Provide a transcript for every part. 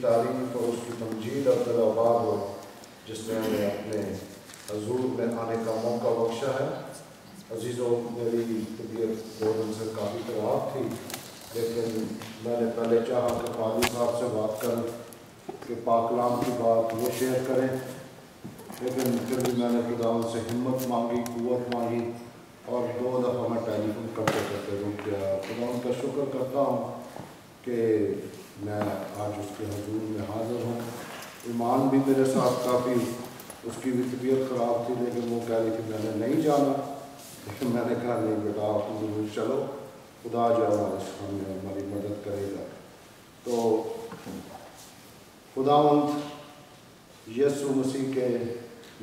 تعریف اور اس کی تمجید اور دلآباد ہو جس نے ہمیں اپنے حضور میں آنے کا موقع بخشا ہے۔ عزیزوں، میری طبیعت 2 دن سے کافی خراب تھی، لیکن میں نے پہلے چاہا کہ قاضی صاحب سے بات کروں کہ پاک کلام کی بات وہ شیئر کریں، لیکن پھر بھی میں نے خدا ان سے ہمت مانگی، قوت مانگی، اور 2 دفعہ میں ٹیلی فون کرتے کرتے رک گیا۔ خدا ان کا شکر کرتا ہوں کہ میں آج اس کے حضور میں حاضر ہوں۔ ایمان بھی میرے ساتھ کافی، اس کی بھی طبیعت خراب تھی، لیکن وہ کہہ رہی تھی میں نے نہیں جانا، لیکن میں نے کہا نہیں بیٹا آپ ضرور چلو، خدا جو ہے ہماری مدد کرے گا۔ تو خداوند یسوع مسیح کے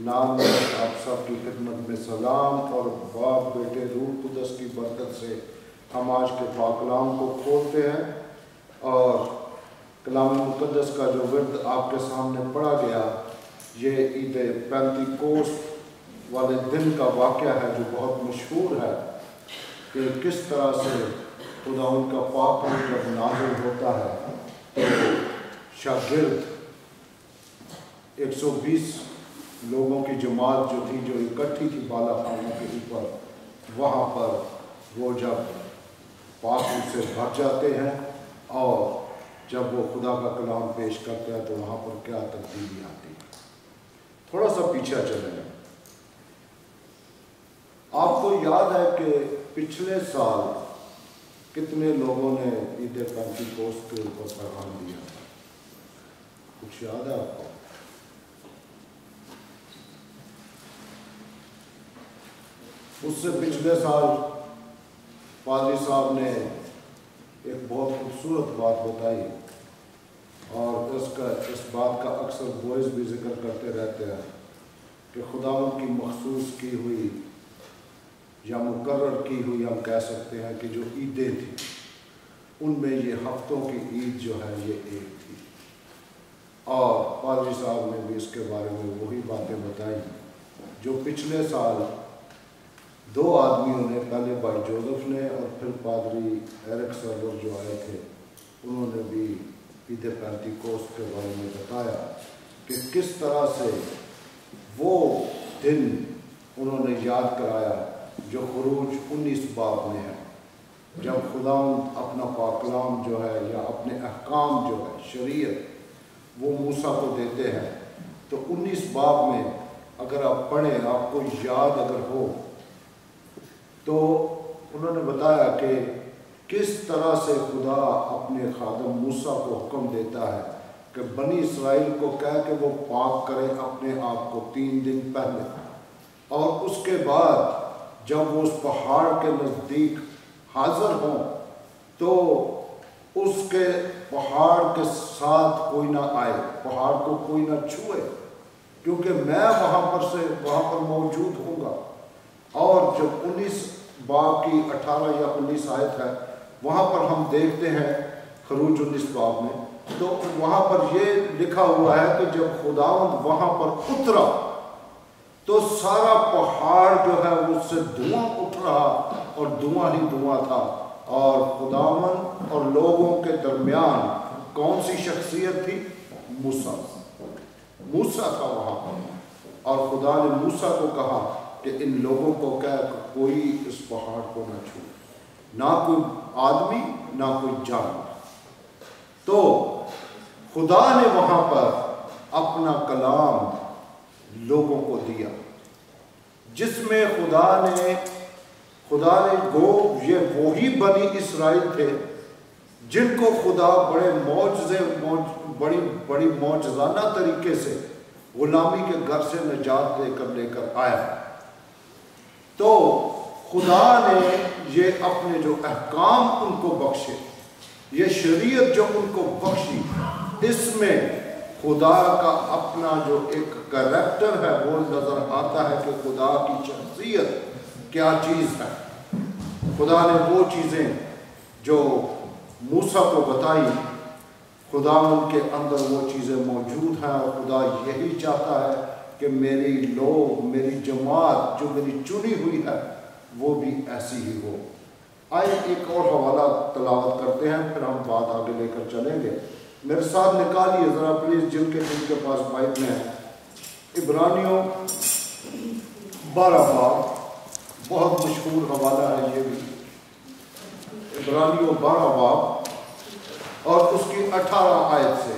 نام میں آپ سب کی خدمت میں سلام، اور باپ بیٹے روح قدس کی برکت سے ہم آج کے پاک کلام کو کھولتے ہیں، اور کلام مقدس کا جو ورد آپ کے سامنے پڑھا گیا یہ عید پینتیکوست والے دن کا واقعہ ہے، جو بہت مشہور ہے کہ کس طرح سے خدا ان کا پاک روح جب نازل ہوتا ہے تو شاگرد 120 لوگوں کی جماعت جو تھی، جو اکٹھی تھی بالا خانوں کے اوپر، وہاں پر وہ جب پاک روح سے بھر جاتے ہیں، اور جب وہ خدا کا کلام پیش کرتے ہیں تو وہاں پر کیا تبدیلی آتی ہے۔ تھوڑا سا پیچھے چلے جائیں۔ آپ کو یاد ہے کہ پچھلے سال کتنے لوگوں نے عید پینتیکوست کے اوپر پیغام دیا تھا؟ کچھ یاد ہے آپ کو؟ اس سے پچھلے سال پادری صاحب نے ایک بہت خوبصورت بات بتائی، اور اس بات کا اکثر بوئز بھی ذکر کرتے رہتے ہیں کہ خداوند کی مخصوص کی ہوئی یا مقرر کی ہوئی ہم کہہ سکتے ہیں کہ جو عیدیں تھیں، ان میں یہ ہفتوں کی عید جو ہے یہ ایک تھی، اور پادری صاحب نے بھی اس کے بارے میں وہی باتیں بتائیں جو پچھلے سال 2 آدمیوں نے، پہلے بھائی جوزف نے اور پھر پادری ایرک سرور جو آئے تھے، انہوں نے بھی عید پینتیکوست کے بارے میں بتایا کہ کس طرح سے وہ دن انہوں نے یاد کرایا جو خروج 19 باب میں ہے، جب خداوند اپنا پاک کلام جو ہے یا اپنے احکام جو ہے شریعت وہ موسیٰ کو دیتے ہیں، تو 19 باب میں اگر آپ پڑھیں، آپ کو یاد اگر ہو تو انہوں نے بتایا کہ کس طرح سے خدا اپنے خادم موسیٰ کو حکم دیتا ہے کہ بنی اسرائیل کو کہہ کہ وہ پاک کریں اپنے آپ کو 3 دن پہلے، اور اس کے بعد جب وہ اس پہاڑ کے نزدیک حاضر ہوں تو اس کے پہاڑ کے ساتھ کوئی نہ آئے، پہاڑ کو کوئی نہ چھوئے، کیونکہ میں وہاں پر موجود ہوں گا۔ اور جب 19 باب کی 18 یا 19 آیت ہے، وہاں پر ہم دیکھتے ہیں خروج 19 باب میں، تو وہاں پر یہ لکھا ہوا ہے کہ جب خداوند وہاں پر اترا تو سارا پہاڑ جو ہے اس سے دھواں اٹھ رہا، اور دھواں ہی دھواں تھا، اور خداوند اور لوگوں کے درمیان کون سی شخصیت تھی؟ موسیٰ تھا وہاں پر، اور خدا نے موسیٰ کو کہا کہ ان لوگوں کو کہہ کہ کوئی اس پہاڑ کو نہ چھوئے، نہ کوئی آدمی نہ کوئی جانور۔ تو خدا نے وہاں پر اپنا کلام لوگوں کو دیا، جس میں خدا نے گو یہ وہی بنی اسرائیل تھے جن کو خدا بڑی معجزانہ طریقے سے غلامی کے گھر سے نجات لے کر آیا۔ تو خدا نے یہ اپنے جو احکام ان کو بخشے، یہ شریعت جو ان کو بخشی، اس میں خدا کا اپنا جو ایک کریکٹر ہے وہ نظر آتا ہے کہ خدا کی شخصیت کیا چیز ہے۔ خدا نے وہ چیزیں جو موسیٰ کو بتائی، خدا ان کے اندر وہ چیزیں موجود ہیں، اور خدا یہی چاہتا ہے کہ میری جماعت جو میری چنی ہوئی ہے وہ بھی ایسی ہی ہو۔ آئے ایک اور حوالہ تلاوت کرتے ہیں، پھر ہم بات آگے لے کر چلیں گے۔ میرے ساتھ نکالیے ذرا پلیز جن کے پاس بائبلیں ہیں، عبرانیوں 12 باب، بہت مشہور حوالہ ہے یہ بھی، عبرانیوں 12 باب اور اس کی 18 آیت سے،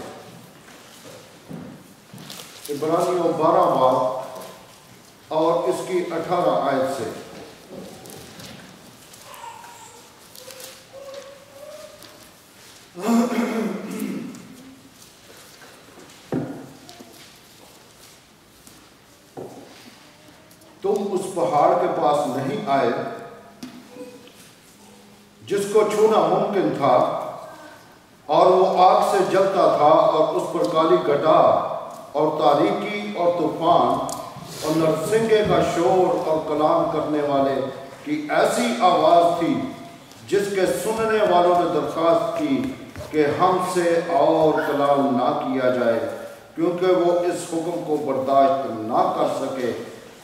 عبرانیوں 12 باب اور اس کی 18 آیت سے۔ تم اس پہاڑ کے پاس نہیں آئے جس کو چھونا ممکن تھا، اور وہ آگ سے جلتا تھا، اور اس پر کالی گھٹا اور تاریکی اور طوفان اور نرسنگے کا شور اور کلام کرنے والے کی ایسی آواز تھی جس کے سننے والوں نے درخواست کی کہ ہم سے اور کلام نہ کیا جائے، کیونکہ وہ اس حکم کو برداشت نہ کر سکے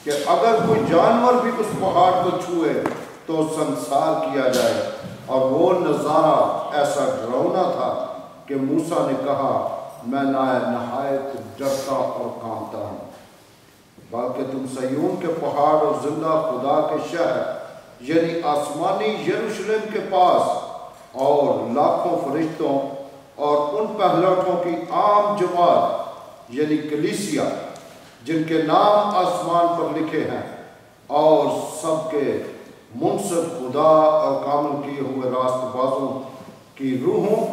کہ اگر کوئی جانور بھی اس پہاڑ کو چھوئے تو سنسار کیا جائے۔ اور وہ نظارہ ایسا ڈراؤنا تھا کہ موسیٰ نے کہا، میں نہایت ڈرتا اور کانپتا ہوں۔ بلکہ تم صہیون کے پہاڑ اور زندہ خدا کے شہر یعنی آسمانی یروشلم کے پاس اور لاکھوں فرشتوں اور ان پہلوٹوں کی عام جماعت یعنی کلیسیا جن کے نام آسمان پر لکھے ہیں، اور سب کے منصف خدا اور کامل کیے ہوئے راست بازوں کی روحوں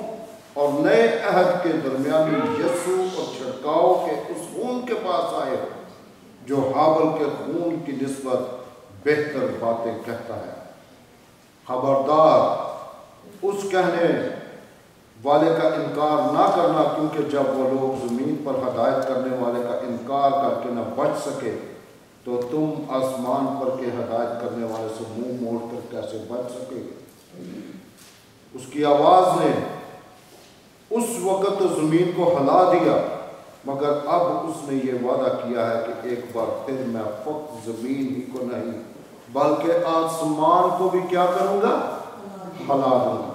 اور نئے عہد کے درمیانی یسوع اور چھڑکاؤ کے اس خون کے پاس آئے ہو جو ہابل کے خون کی نسبت بہتر باتیں کہتا ہے۔ خبردار اس کہنے والے کا انکار نہ کرنا، کیونکہ جب وہ لوگ زمین پر ہدایت کرنے والے کا انکار کر کے نہ بچ سکے تو تم آسمان پر کے ہدایت کرنے والے سے منہ موڑ کر کیسے بچ سکے گے؟ اس کی آواز نے اس وقت زمین کو ہلا دیا، مگر اب اس نے یہ وعدہ کیا ہے کہ ایک بار پھر میں فقط زمین ہی کو نہیں بلکہ آسمان کو بھی کیا کروں گا؟ ہلا دوں گا۔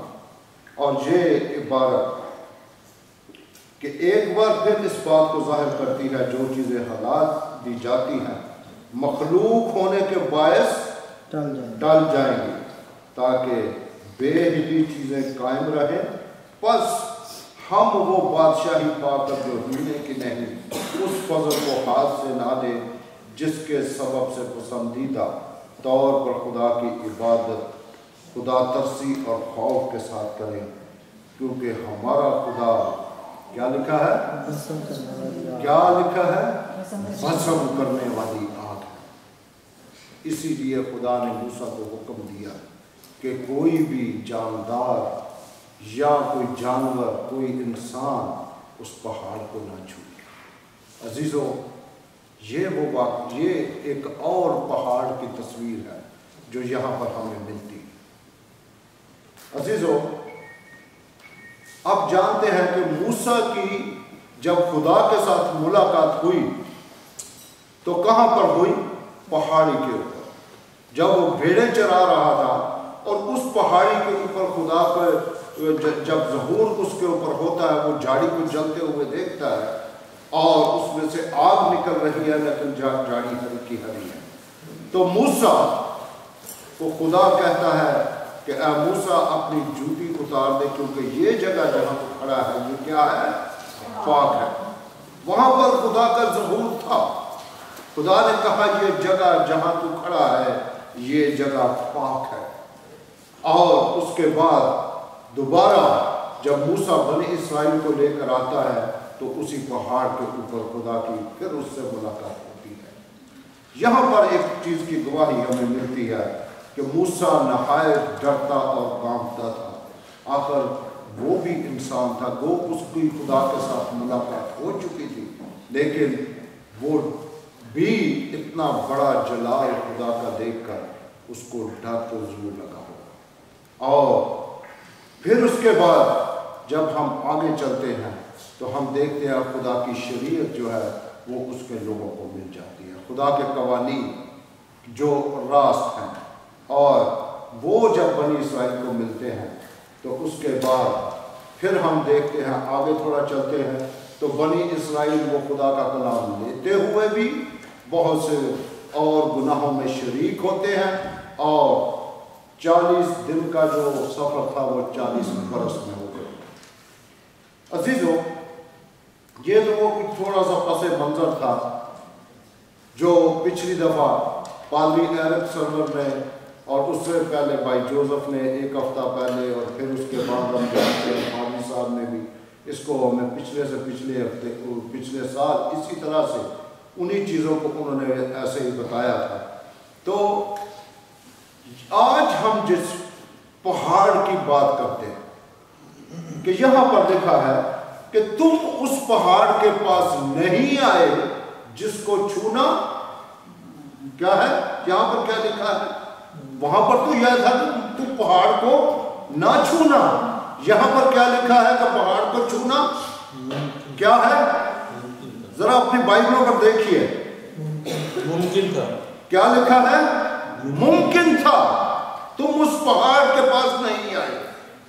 اور یہ عبارت کہ ایک بار پھر اس بات کو ظاہر کرتی ہے جو چیزیں ہلا دی جاتی ہیں مخلوق ہونے کے باعث ڈل جائیں گی تاکہ بے ہلی چیزیں قائم رہیں۔ پس ہم وہ بادشاہی پا کر جو ہیلے کی نہیں اس فضل کو ہاتھ سے نہ دیں جس کے سبب سے پسندیدہ طور پر خدا کی عبادت خدا ترسی اور خوف کے ساتھ کریں، کیونکہ ہمارا خدا کیا لکھا ہے؟ کیا لکھا ہے؟ بسم کرنے والی آگ ہے۔ اسی لیے خدا نے موسیٰ کو حکم دیا کہ کوئی بھی جاندار یا کوئی جانور، کوئی انسان اس پہاڑ کو نہ چھوئے۔ عزیزو، یہ ایک اور پہاڑ کی تصویر ہے جو یہاں پر ہمیں ملتی ہے۔ عزیزو، اب جانتے ہیں کہ موسیٰ کی جب خدا کے ساتھ ملاقات ہوئی تو کہاں پر ہوئی؟ پہاڑی کے اوپر، جب وہ بھیڑیں چرا رہا تھا اور اس پہاڑی کے اوپر خدا پر جب ظہور اس کے اوپر ہوتا ہے، وہ جھاڑی کو جلتے ہوئے دیکھتا ہے اور اس میں سے آگ نکل رہی ہے لیکن جھاڑی ہری کی ہری ہے۔ تو موسیٰ کو خدا کہتا ہے کہ اے موسیٰ اپنی جوتی اتار دے، کیونکہ یہ جگہ جہاں تو کھڑا ہے یہ کیا ہے؟ پاک ہے۔ وہاں پر خدا کا ظہور تھا۔ خدا نے کہا یہ جگہ جہاں تو کھڑا ہے یہ جگہ پاک ہے۔ اور اس کے بعد دوبارہ جب موسیٰ بنی اسرائیل کو لے کر آتا ہے تو اسی پہاڑ کے اوپر خدا کی پھر اس سے ملاقات ہوتی ہے۔ یہاں پر ایک چیز کی گواہی ہمیں ملتی ہے کہ موسیٰ نہایت ڈرتا اور کانپتا تھا۔ آخر وہ بھی انسان تھا، وہ اس کی خدا کے ساتھ ملاقات ہو چکی تھی، لیکن وہ بھی اتنا بڑا جلال خدا کا دیکھ کر اس کو ڈر تو ضرور لگا ہوگا۔ اور پھر اس کے بعد جب ہم آگے چلتے ہیں تو ہم دیکھتے ہیں خدا کی شریعت جو ہے وہ اس کے لوگوں کو مل جاتی ہے، خدا کے قوانین جو راست ہیں، اور وہ جب بنی اسرائیل کو ملتے ہیں تو اس کے بعد پھر ہم دیکھتے ہیں آگے تھوڑا چلتے ہیں تو بنی اسرائیل وہ خدا کا کلام لیتے ہوئے بھی بہت سے اور گناہوں میں شریک ہوتے ہیں، اور 40 دن کا جو سفر تھا وہ 40 برس میں ہو گیا۔ عزیزو، یہ تو وہ تھوڑا سا پس منظر تھا جو پچھلی دفعہ پادری ایرک سرور نے اور اس سے پہلے بھائی جوزف نے ایک ہفتہ پہلے، اور پھر اس کے بعد ہم جانتے ہیں پادری صاحب نے بھی اس کو ہمیں پچھلے سال اسی طرح سے انہی چیزوں کو انہوں نے ایسے ہی بتایا تھا۔ تو آج ہم جس پہاڑ کی بات کرتے ہیں کہ یہاں پر لکھا ہے کہ تم اس پہاڑ کے پاس نہیں آئے جس کو چھونا کیا ہے، یہاں پر کیا لکھا ہے؟ وہاں پر تو یہ تھا کہ تم پہاڑ کو نہ چھونا، یہاں پر کیا لکھا ہے کہ پہاڑ کو چھونا کیا ہے؟ ذرا اپنی بائبلوں پر دیکھیے، ممکن تھا، کیا لکھا ہے؟ ممکن تھا، تم اس پہاڑ کے پاس نہیں آئے،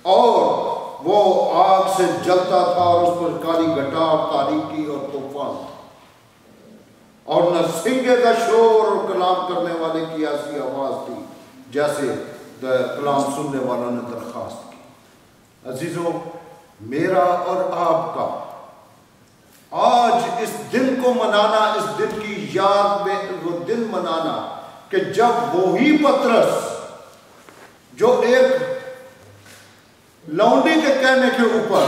اور وہ آگ سے جلتا تھا اور اس پر کالی گھٹا اور تاریکی اور طوفان، اور نہ سنگے کا شور اور کلام کرنے والے کی ایسی آواز تھی جیسے کلام سننے والوں نے درخواست کی۔ عزیزو، میرا اور آپ کا آج اس دن کو منانا، اس دن کی یاد میں وہ دن منانا کہ جب وہی پطرس جو ایک لونڈی کے کہنے کے اوپر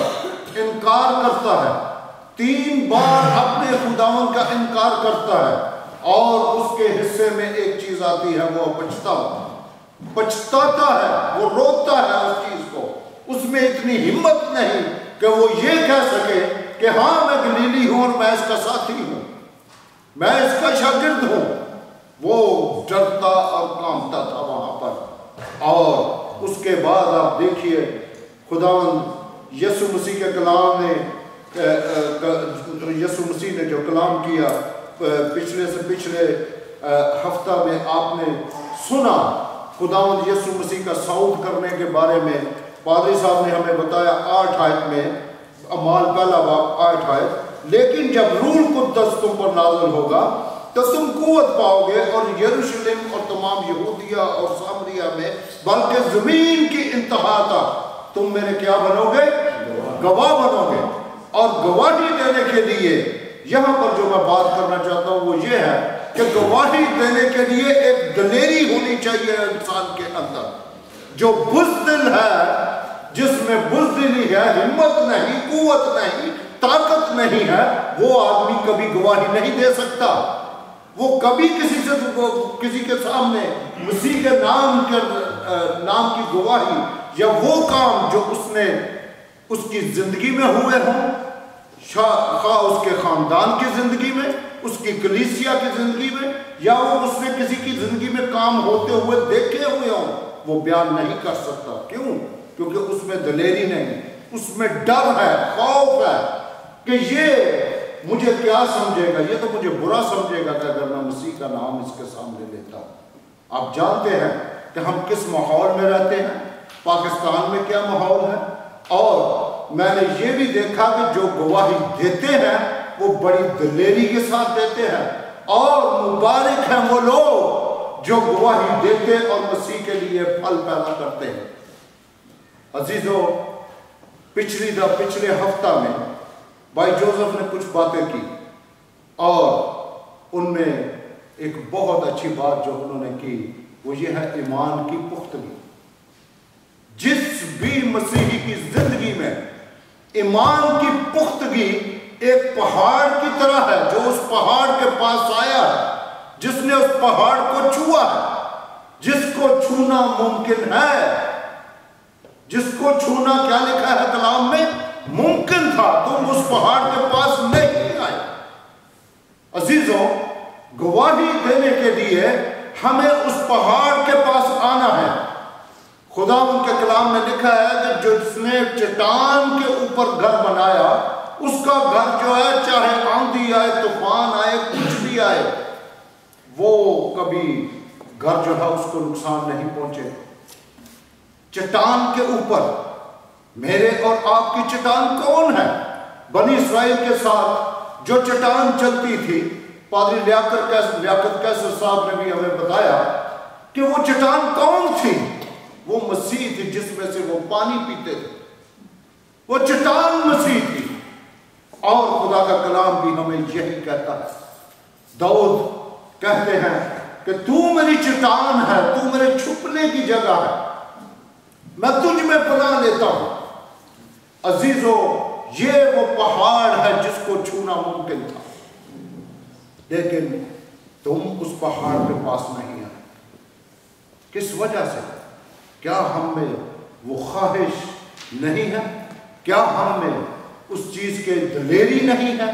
انکار کرتا ہے، 3 بار اپنے خداوند کا انکار کرتا ہے، اور اس کے حصے میں ایک چیز آتی ہے، وہ پچھتاتا ہے، وہ روتا ہے اس چیز کو، اس میں اتنی ہمت نہیں کہ وہ یہ کہہ سکے کہ ہاں میں گلیلی ہوں اور میں اس کا ساتھی ہوں، میں اس کا شاگرد ہوں۔ وہ ڈرتا اور کانپتا تھا وہاں پر۔ اور اس کے بعد آپ دیکھیے خداوند یسوع مسیح کے کلام نے، یسوع مسیح نے جو کلام کیا پچھلے سے پچھلے ہفتہ میں آپ نے سنا، خداوند یسوع مسیح کا صعود کرنے کے بارے میں پادری صاحب نے ہمیں بتایا 8 آیت میں، اعمال پہلا باب 8 آیت، لیکن جب روح القدس تم پر نازل ہوگا تو تم قوت پاؤ گے، اور یروشلم اور تمام یہودیہ اور سامریہ میں بلکہ زمین کی انتہا تک تم میرے کیا بنو گے؟ گواہ بنو گے۔ اور گواہی دینے کے لیے یہاں پر جو میں بات کرنا چاہتا ہوں وہ یہ ہے کہ گواہی دینے کے لیے ایک دلیری ہونی چاہیے انسان کے اندر۔ جو بزدل ہے، جس میں بزدلی ہے، ہمت نہیں، قوت نہیں، طاقت نہیں ہے، وہ آدمی کبھی گواہی نہیں دے سکتا۔ وہ کبھی کسی کے سامنے مسیح کے نام کی گواہی یا وہ کام جو اس کی زندگی میں ہوئے ہوں، خواہ اس کے خاندان کی زندگی میں، اس کی کلیسیا کی زندگی میں، یا وہ اس نے کسی کی زندگی میں کام ہوتے ہوئے دیکھے ہوئے ہوں، وہ بیان نہیں کر سکتا۔ کیوں؟ کیونکہ اس میں دلیری نہیں، اس میں ڈر ہے، خوف ہے کہ یہ مجھے کیا سمجھے گا، یہ تو مجھے برا سمجھے گا کہ اگر میں مسیح کا نام اس کے سامنے لیتا ہوں۔ آپ جانتے ہیں کہ ہم کس ماحول میں رہتے ہیں، پاکستان میں کیا ماحول ہے، اور میں نے یہ بھی دیکھا کہ جو گواہی دیتے ہیں وہ بڑی دلیری کے ساتھ دیتے ہیں، اور مبارک ہیں وہ لوگ جو گواہی دیتے اور مسیح کے لیے پھل پیدا کرتے ہیں۔ عزیزو، پچھلے ہفتہ میں بھائی جوزف نے کچھ باتیں کی، اور ان میں ایک بہت اچھی بات جو انہوں نے کی وہ یہ ہے ایمان کی پختگی۔ جس بھی مسیحی کی زندگی میں ایمان کی پختگی ایک پہاڑ کی طرح ہے، جو اس پہاڑ کے پاس آیا ہے، جس نے اس پہاڑ کو چھوا ہے، جس کو چھونا ممکن ہے، جس کو چھونا کیا لکھا ہے کلام میں؟ ممکن تھا، تم اس پہاڑ کے پاس نہیں آئے۔ عزیزوں، گواہی دینے کے لیے ہمیں اس پہاڑ کے پاس آنا ہے۔ خدا ان کے کلام میں لکھا ہے کہ جس نے چٹان کے اوپر گھر بنایا، اس کا گھر جو ہے چاہے آندھی آئے، طوفان آئے، کچھ بھی آئے، وہ کبھی گھر جو ہے اس کو نقصان نہیں پہنچے۔ چٹان کے اوپر میرے اور آپ کی چٹان کون ہے؟ بنی اسرائیل کے ساتھ جو چٹان چلتی تھی، پادری لیاقت کیسر صاحب نے بھی ہمیں بتایا کہ وہ چٹان کون تھی؟ وہ مسیح تھی جس میں سے وہ پانی پیتے تھے، وہ چٹان مسیح تھی۔ اور خدا کا کلام بھی ہمیں یہی کہتا ہے۔ داؤد کہتے ہیں کہ تو میری چٹان ہے، تو میرے چھپنے کی جگہ ہے، میں تجھ میں پناہ لیتا ہوں۔ عزیزو، یہ وہ پہاڑ ہے جس کو چھونا ممکن تھا، لیکن تم اس پہاڑ کے پاس نہیں آئے۔ کس وجہ سے؟ کیا ہم میں وہ خواہش نہیں ہے؟ کیا ہم میں اس چیز کے دلیری نہیں ہے؟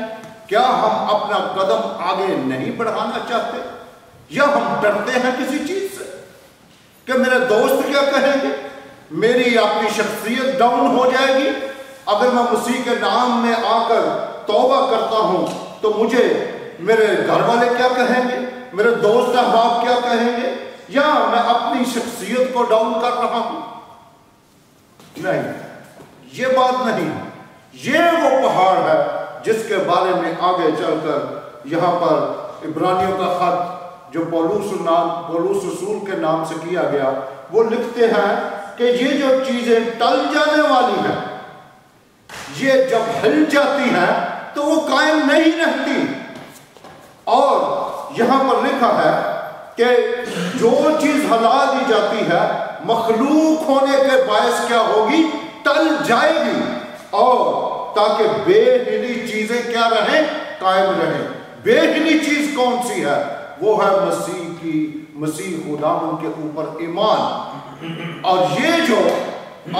کیا ہم اپنا قدم آگے نہیں بڑھانا چاہتے؟ یا ہم ڈرتے ہیں کسی چیز سے کہ میرے دوست کیا کہیں گے، میری اپنی شخصیت ڈاؤن ہو جائے گی، اگر میں مسیح کے نام میں آ کر توبہ کرتا ہوں تو مجھے میرے گھر والے کیا کہیں گے، میرے دوست احباب کیا کہیں گے، یا میں اپنی شخصیت کو ڈاؤن کر رہا ہوں؟ نہیں، یہ بات نہیں۔ یہ وہ پہاڑ ہے جس کے بارے میں آگے چل کر یہاں پر عبرانیوں کا خط جو پولس رسول کے نام سے کیا گیا، وہ لکھتے ہیں کہ یہ جو چیزیں ٹل جانے والی ہیں، یہ جب ہل جاتی ہیں تو وہ قائم نہیں رہتی۔ اور یہاں پر لکھا ہے کہ جو چیز ہلا دی جاتی ہے مخلوق ہونے کے باعث کیا ہوگی؟ ٹل جائے گی، اور تاکہ بے ہلی چیزیں کیا رہیں؟ قائم رہیں۔ بے ہلی چیز کون سی ہے؟ وہ ہے مسیح خداوند کے اوپر ایمان۔ اور یہ جو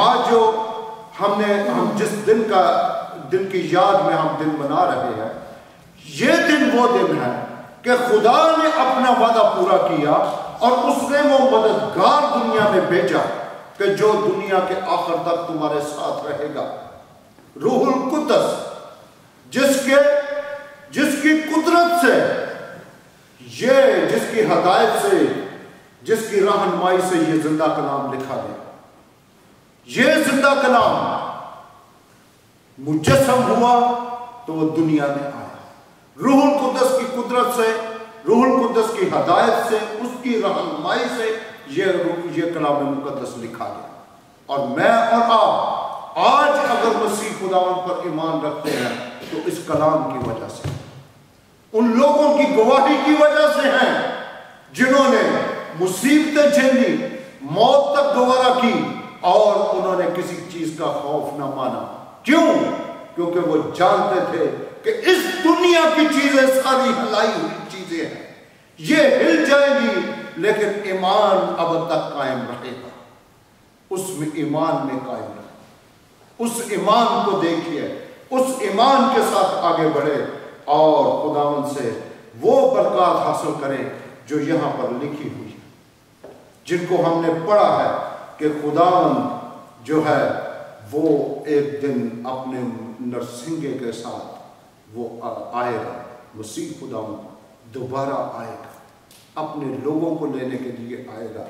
آج جو ہم جس دن کی یاد میں ہم دن منا رہے ہیں، یہ دن وہ دن ہے کہ خدا نے اپنا وعدہ پورا کیا اور اس نے وہ مددگار دنیا میں بھیجا کہ جو دنیا کے آخر تک تمہارے ساتھ رہے گا، روح القدس، جس کی قدرت سے، یہ جس کی ہدایت سے، جس کی رہنمائی سے یہ زندہ کلام لکھا گیا۔ یہ زندہ کلام مجسم ہوا تو وہ دنیا میں آیا، روح القدس کی قدرت سے، روح القدس کی ہدایت سے، اس کی رہنمائی سے یہ کلام مقدس لکھا گیا۔ اور میں اور آپ آج اگر مسیح خداوند پر ایمان رکھتے ہیں تو اس کلام کی وجہ سے، ان لوگوں کی گواہی کی وجہ سے ہیں جنہوں نے مصیبتیں جھیلی، موت تک گوارا کی، اور انہوں نے کسی چیز کا خوف نہ مانا۔ کیوں؟ کیونکہ وہ جانتے تھے کہ اس دنیا کی چیزیں ساری ہلائی ہوئی چیزیں ہیں، یہ ہل جائیں گی لیکن ایمان اب تک قائم رہے گا۔ اس میں ایمان میں قائم رہے، اس ایمان کو دیکھیے، اس ایمان کے ساتھ آگے بڑھے اور خداوند سے وہ برکات حاصل کریں جو یہاں پر لکھی ہوئی ہے، جن کو ہم نے پڑھا ہے کہ خداوند جو ہے وہ ایک دن اپنے نرسنگے کے ساتھ وہ آئے گا، مسیح خداوند دوبارہ آئے گا، اپنے لوگوں کو لینے کے لیے آئے گا،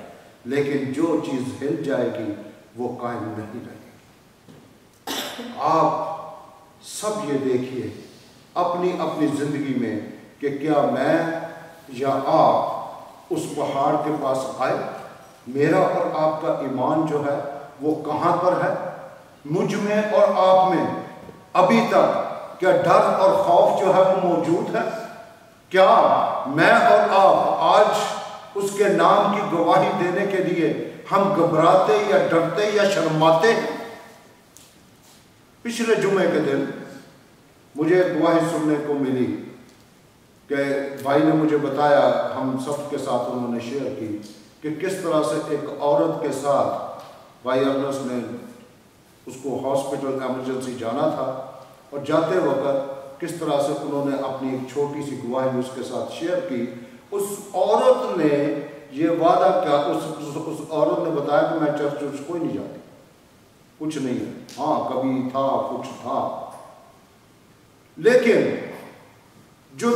لیکن جو چیز ہل جائے گی وہ قائم نہیں رہے گی۔ آپ سب یہ دیکھیے اپنی اپنی زندگی میں کہ کیا میں یا آپ اس پہاڑ کے پاس آئے؟ میرا اور آپ کا ایمان جو ہے وہ کہاں پر ہے؟ مجھ میں اور آپ میں ابھی تک کیا ڈر اور خوف جو ہے وہ موجود ہے؟ کیا میں اور آپ آج اس کے نام کی گواہی دینے کے لیے ہم گھبراتے یا ڈرتے یا شرماتے ہیں؟ پچھلے جمعے کے دن مجھے گواہی سننے کو ملی کہ بھائی نے مجھے بتایا، ہم سب کے ساتھ انہوں نے شیئر کی کہ کس طرح سے ایک عورت کے ساتھ بھائی ارنس نے اس کو ہاسپٹل ایمرجنسی جانا تھا، اور جاتے وقت کس طرح سے انہوں نے اپنی ایک چھوٹی سی گواہی اس کے ساتھ شیئر کی۔ اس عورت نے یہ وعدہ کیا، اس عورت نے بتایا کہ میں چرچ کوئی نہیں جاتی، کچھ نہیں ہے، ہاں کبھی تھا کچھ تھا، لیکن جو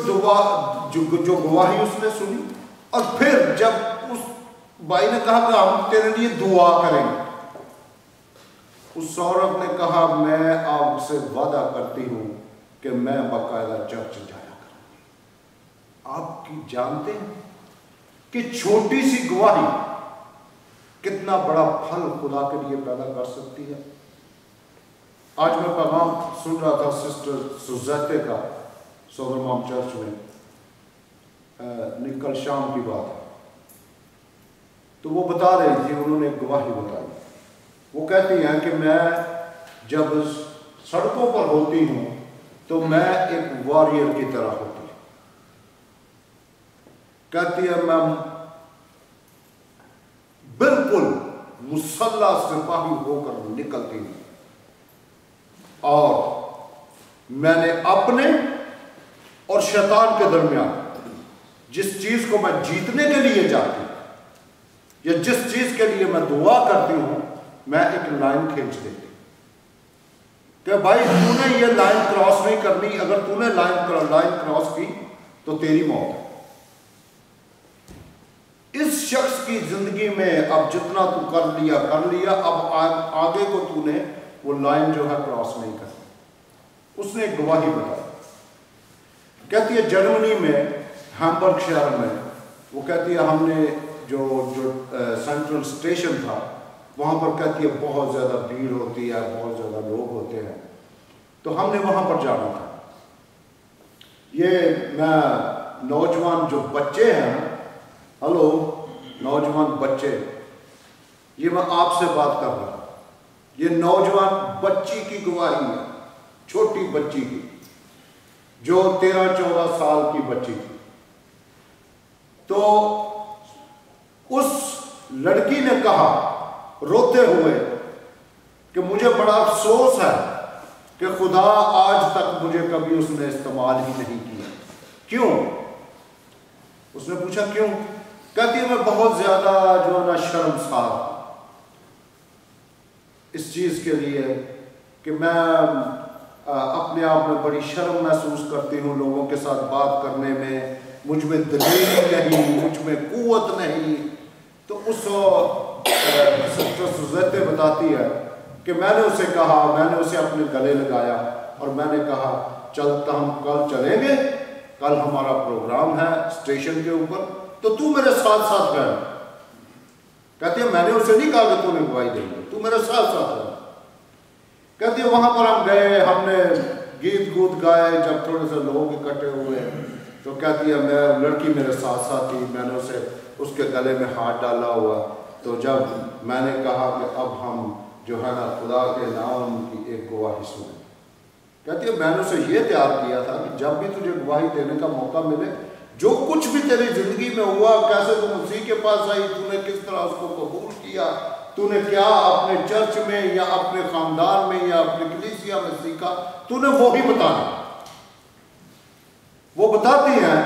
گواہی اس نے سنی، اور پھر جب اس بھائی نے کہا کہ ہم تیرے لیے دعا کریں گے، اس عورت نے کہا میں آپ سے وعدہ کرتی ہوں کہ میں باقاعدہ چرچ جایا کروں گی۔ آپ کی جانتے ہیں کہ چھوٹی سی گواہی کتنا بڑا پھل خدا کے لیے پیدا کر سکتی ہے۔ آج میں پیغام سن رہا تھا سسٹر سوزیتے کا سوگر مام چرچ میں، نکل شام کی بات ہے، تو وہ بتا رہی تھی، انہوں نے ایک گواہی بتائی۔ وہ کہتی ہیں کہ میں جب سڑکوں پر ہوتی ہوں تو میں ایک واریر کی طرح ہوتی ہوں۔ کہتی ہے میں بالکل مسلح سپاہی ہو کر نکلتی ہوں، اور میں نے اپنے اور شیطان کے درمیان جس چیز کو میں جیتنے کے لیے جاتی ہوں یا جس چیز کے لیے میں دعا کرتی ہوں، میں ایک لائن کھینچ دیتی ہوں کہ بھائی تو نے یہ لائن کراس نہیں کرنی، اگر تو نے لائن کراس کی تو تیری موت ہے۔ اس شخص کی زندگی میں اب جتنا تو کر لیا، اب آگے کو تو نے وہ لائن جو ہے کراس نہیں کرنی۔ اس نے ایک گواہی بتائی، کہتی ہے جرمنی میں ہیمبرگ شہر میں، وہ کہتی ہے ہم نے جو سینٹرل اسٹیشن تھا وہاں پر، کہتی ہے بہت زیادہ بھیڑ ہوتی ہے، بہت زیادہ لوگ ہوتے ہیں، تو ہم نے وہاں پر جانا تھا۔ یہ میں نوجوان جو بچے ہیں، ہلو نوجوان بچے، یہ میں آپ سے بات کر رہا ہوں، یہ نوجوان بچی کی گواہی ہے، چھوٹی بچی کی جو 13-14 سال کی بچی تھی۔ تو اس لڑکی نے کہا روتے ہوئے کہ مجھے بڑا افسوس ہے کہ خدا آج تک مجھے کبھی اس نے استعمال ہی نہیں کیا۔ کیوں؟ اس نے پوچھا کیوں؟ کہتی ہے میں بہت زیادہ جو ہے نا شرمسار ہوں اس چیز کے لیے کہ میں اپنے آپ میں بڑی شرم محسوس کرتی ہوں لوگوں کے ساتھ بات کرنے میں، مجھ میں دلیری نہیں، مجھ میں قوت نہیں۔ تو اس سسٹر سوزیتے بتاتی ہے کہ میں نے اسے کہا، میں نے اسے اپنے گلے لگایا اور میں نے کہا چلتا ہم کل چلیں گے، کل ہمارا پروگرام ہے اسٹیشن کے اوپر، تو تو میرے ساتھ ساتھ رہنا۔ کہتی ہے میں نے اسے نہیں کہا کہ تو نے گواہی دیں گے، تو میرے ساتھ ساتھ رہنا۔ کہتی ہے وہاں پر ہم گئے، ہم نے گیت گوت گائے، جب تھوڑے سے لوگ اکٹھے ہوئے تو کہتی ہے میں لڑکی میرے ساتھ ساتھ تھی، میں نے اسے اس کے گلے میں ہاتھ ڈالا ہوا، تو جب میں نے کہا کہ اب ہم جو ہے نا خدا کے نام کی ایک گواہی سنیں، کہتی ہے میں نے اسے یہ تیار کیا تھا کہ جب بھی تجھے گواہی دینے کا موقع ملے، جو کچھ بھی تیری زندگی میں ہوا، کیسے تو مسیح کے پاس آئی، تو نے کس طرح اس کو قبول کیا، تو نے کیا اپنے چرچ میں یا اپنے خاندان میں یا اپنے کلیسیا میں سیکھا، تو نے وہی بتانا۔ وہ بتاتی ہیں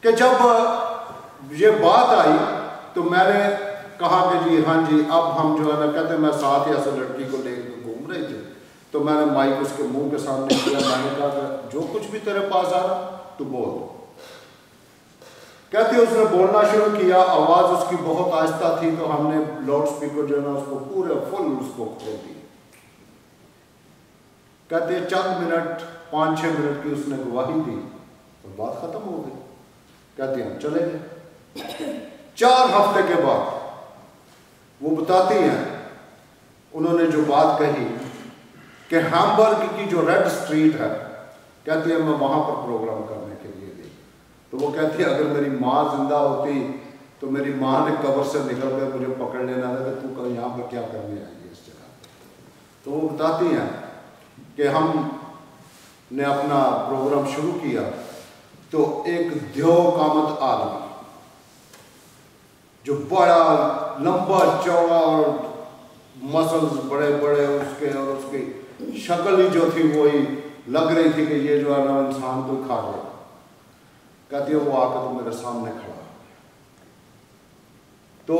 کہ جب یہ بات آئی تو میں نے کہا کہ جی ہاں جی اب ہم جو ہے نا، کہتے ہیں میں ساتھ ہی ایسے لڑکی کو لے کے گھوم رہے تھے، تو میں نے مائک اس کے منہ کے سامنے کیا، میں نے کہا کہ جو کچھ بھی تیرے پاس آ رہا تو بول۔ کہتی ہے اس نے بولنا شروع کیا، آواز اس کی بہت آہستہ تھی، تو ہم نے لاؤڈ سپیکر جو ہے نا اس کو پورے فل اس کو کھول دیا۔ کہتے ہیں چند منٹ 5-6 منٹ کی اس نے گواہی دی اور بات ختم ہو گئی۔ کہتے ہیں ہم چلے گئے۔ 4 ہفتے کے بعد وہ بتاتی ہیں انہوں نے جو بات کہی کہ ہیمبرگ کی جو ریڈ اسٹریٹ ہے، کہتی ہے میں وہاں پر پروگرام کرنے کے لیے گئی، تو وہ کہتی ہے اگر میری ماں زندہ ہوتی تو میری ماں نے قبر سے نکل کر مجھے پکڑ لینا تھا کہ تو کل یہاں پر کیا کرنے آئی ہے اس جگہ۔ تو وہ بتاتی ہیں کہ ہم نے اپنا پروگرام شروع کیا تو ایک دیو قامت آدمی جو بڑا لمبا چوڑا اور مسلز بڑے بڑے اس کے، اور اس کی شکل ہی جو تھی وہی لگ رہی تھی کہ یہ جو ہے نا انسان کو کھا گیا۔ کہتی ہے وہ آ کے تو میرے سامنے کھڑا، تو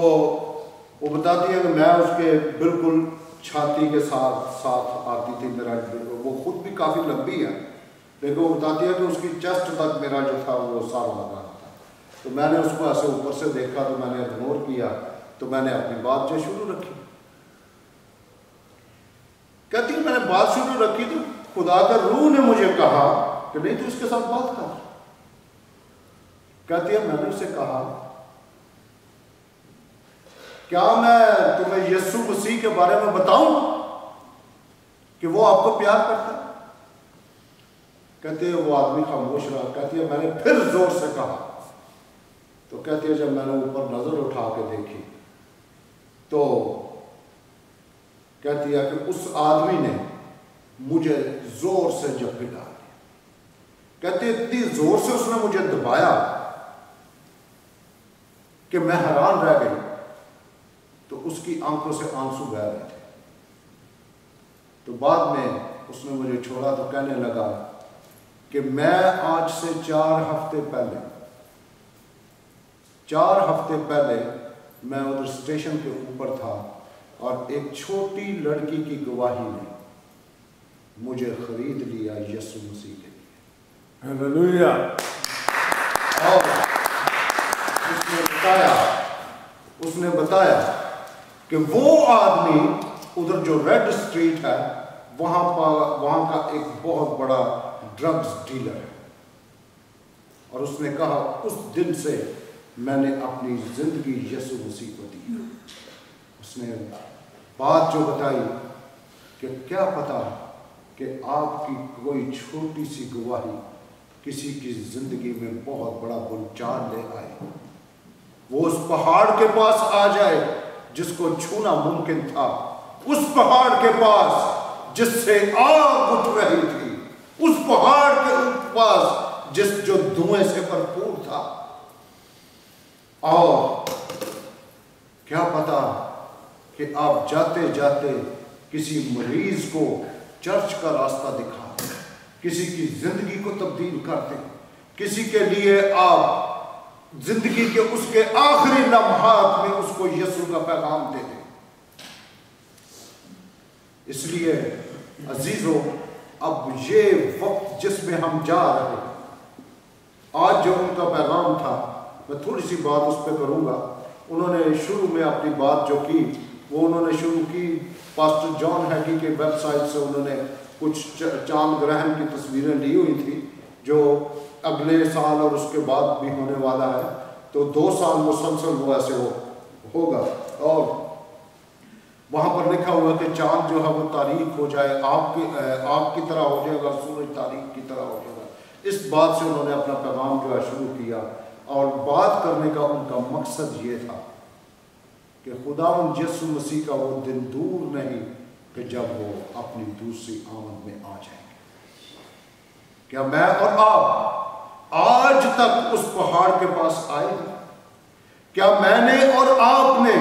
وہ بتاتی ہے کہ میں اس کے بالکل چھاتی کے ساتھ آتی تھی، میرا وہ خود بھی کافی لمبی ہے لیکن وہ بتاتی ہے کہ اس کی چیسٹ تک میرا جو تھا وہ سر لگا تھا، تو میں نے اس کو ایسے اوپر سے دیکھا تو میں نے اگنور کیا، تو میں نے اپنی بات جو شروع رکھی۔ کہتی ہے میں نے بات شروع رکھی تو خدا کا روح نے مجھے کہا کہ نہیں تو اس کے ساتھ بات کر. کہتی ہے میں نے اسے کہا کیا میں تمہیں یسوع مسیح کے بارے میں بتاؤں کہ وہ آپ کو پیار کرتا ہے؟ کہتے ہیں وہ آدمی خاموش رہا. کہتی ہے میں نے پھر زور سے کہا. تو کہتی ہے جب میں نے اوپر نظر اٹھا کے دیکھی تو کہتی ہے کہ اس آدمی نے مجھے زور سے جھپٹ ڈال دیا. کہتی ہے اتنی زور سے اس نے مجھے دبایا کہ میں حیران رہ گئی. تو اس کی آنکھوں سے آنسو بہہ رہے تھے. تو بعد میں اس نے مجھے چھوڑا تو کہنے لگا کہ میں آج سے 4 ہفتے پہلے میں ادھر اسٹیشن کے اوپر تھا اور ایک چھوٹی لڑکی کی گواہی نے مجھے خرید لیا یسوع مسیح کے لیے. ہلیلویا. اور اس نے بتایا کہ وہ آدمی ادھر جو ریڈ اسٹریٹ ہے وہاں کا ایک بہت بڑا ڈرگز ڈیلر ہے. اور اس نے کہا اس دن سے میں نے اپنی زندگی یسوع مسیح کو دی. اس نے بات جو بتائی کہ کیا پتا کہ آپ کی کوئی چھوٹی سی گواہی کسی کی زندگی میں بہت بڑا بلچال لے آئے. وہ اس پہاڑ کے پاس آ جائے جس کو چھونا ممکن تھا, اس پہاڑ کے پاس جس سے آگ اٹھ رہی تھی, اس پہاڑ کے پاس جو دھوئیں سے بھرپور تھا. اور کیا پتا کہ آپ جاتے جاتے کسی مریض کو چرچ کا راستہ دکھا دیں, کسی کی زندگی کو تبدیل کر دیں, کسی کے لیے آپ زندگی کے اس کے آخری لمحات میں اس کو یسوع کا پیغام دے دیں. اس لیے عزیزو اب یہ وقت جس میں ہم جا رہے ہیں, آج جو ان کا پیغام تھا میں تھوڑی سی بات اس پہ کروں گا. انہوں نے شروع میں اپنی بات جو کی وہ انہوں نے شروع کی پاسٹر جان ہیگی کے ویب سائٹ سے. انہوں نے کچھ چاند گرہن کی تصویریں لی ہوئی تھی جو اگلے سال اور اس کے بعد بھی ہونے والا ہے. تو 2 سال مسلسل وہ ایسے ہوگا. اور وہاں پر لکھا ہوا کہ چاند جو ہے وہ تاریک ہو جائے, آگ کی طرح ہو جائے گا, سورج تاریک کی طرح ہو جائے گا. اس بات سے انہوں نے اپنا پیغام جو ہے شروع کیا. اور بات کرنے کا ان کا مقصد یہ تھا کہ خداوند یسوع مسیح کا وہ دن دور نہیں کہ جب وہ اپنی دوسری آمد میں آ جائیں گے. کیا میں اور آپ آج تک اس پہاڑ کے پاس آئے ہیں؟ کیا میں نے اور آپ نے